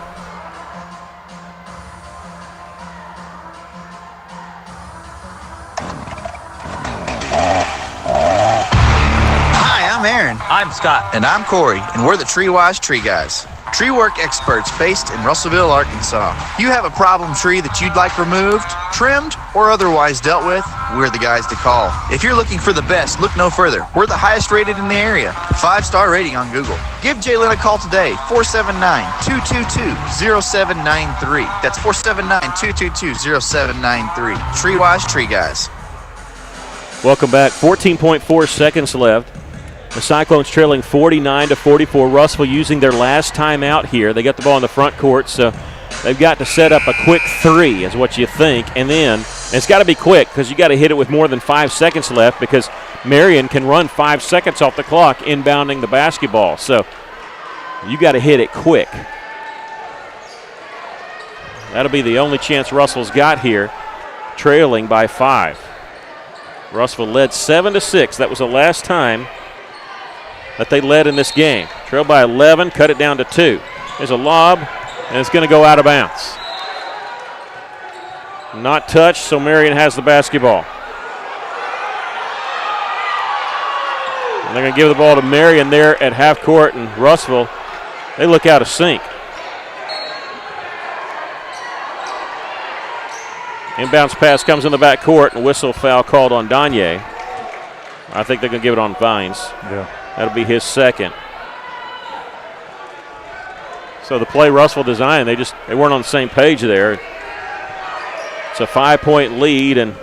Hi, I'm Aaron. I'm Scott. And I'm Corey, and we're the TreeWise Tree Guys. Tree work experts based in Russellville, Arkansas. You have a problem tree that you'd like removed, trimmed, or otherwise dealt with, we're the guys to call. If you're looking for the best, look no further. We're the highest rated in the area. 5-star rating on Google. Give Jalen a call today, 479-222-0793. That's 479-222-0793. TreeWise Tree Guys. Welcome back. 14.4 seconds left. The Cyclones trailing 49-44. Russell using their last timeout here. They got the ball in the front court, so they've got to set up a quick 3 is what you think. And then it's got to be quick because you got to hit it with more than 5 seconds left because Marion can run 5 seconds off the clock inbounding the basketball. So you got to hit it quick. That'll be the only chance Russell's got here, trailing by 5. Russell led 7-6. That was the last time that they led in this game. Trailed by 11, cut it down to 2. There's a lob, and it's going to go out of bounds. Not touched, so Marion has the basketball. And they're going to give the ball to Marion there at half court, and Russellville, they look out of sync. Inbounds pass comes in the back court, and whistle foul called on Danye. I think they're going to give it on Vines. Yeah. That'll be his second. So the play Russell designed, they weren't on the same page there. It's a 5-point lead, and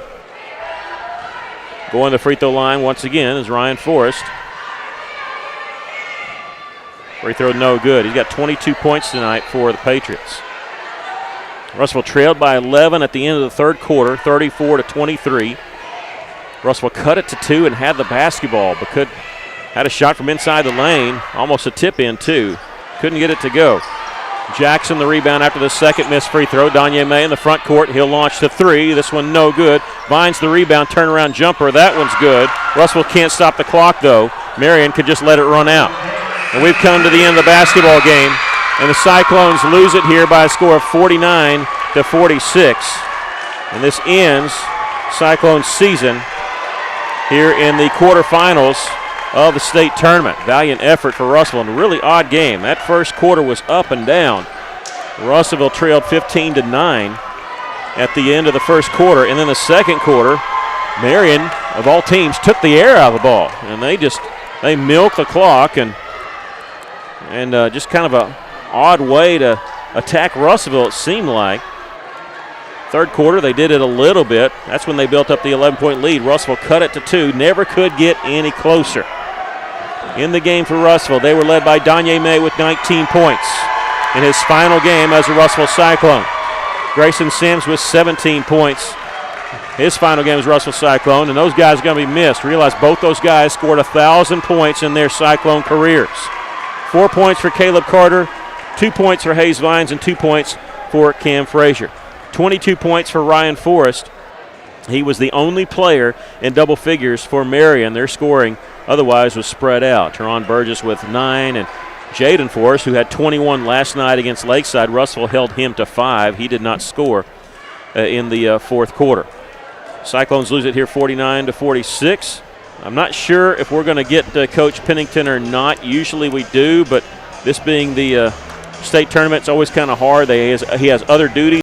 going to the free throw line once again is Ryan Forrest. Free throw no good. He's got 22 points tonight for the Patriots. Russell trailed by 11 at the end of the third quarter, 34-23. Russell cut it to 2 and had the basketball, but had a shot from inside the lane, almost a tip in too. Couldn't get it to go. Jackson the rebound after the second missed free throw. Danye May in the front court. He'll launch to 3. This one no good. Vines the rebound, turnaround jumper. That one's good. Russell can't stop the clock though. Marion could just let it run out. And we've come to the end of the basketball game. And the Cyclones lose it here by a score of 49-46. And this ends Cyclones season here in the quarterfinals of the state tournament. Valiant effort for Russell and a really odd game. That first quarter was up and down. Russellville trailed 15-9 at the end of the first quarter, and then the second quarter, Marion, of all teams, took the air out of the ball, and they milked the clock and just kind of a odd way to attack Russellville, it seemed like. Third quarter, they did it a little bit. That's when they built up the 11-point lead. Russellville cut it to 2, never could get any closer. In the game for Russellville, they were led by Danye May with 19 points in his final game as a Russellville Cyclone. Grayson Sims with 17 points. His final game as Russellville Cyclone, and those guys are going to be missed. Realize both those guys scored 1,000 points in their Cyclone careers. 4 points for Caleb Carter, 2 points for Hayes Vines and 2 points for Cam Frazier. 22 points for Ryan Forrest. He was the only player in double figures for Marion. Their scoring otherwise was spread out. Teron Burgess with 9, and Jaden Forrest, who had 21 last night against Lakeside. Russell held him to 5. He did not score in the fourth quarter. Cyclones lose it here 49-46. I'm not sure if we're going to get Coach Pennington or not. Usually we do, but this being the state tournament, it's always kind of hard. He has other duties.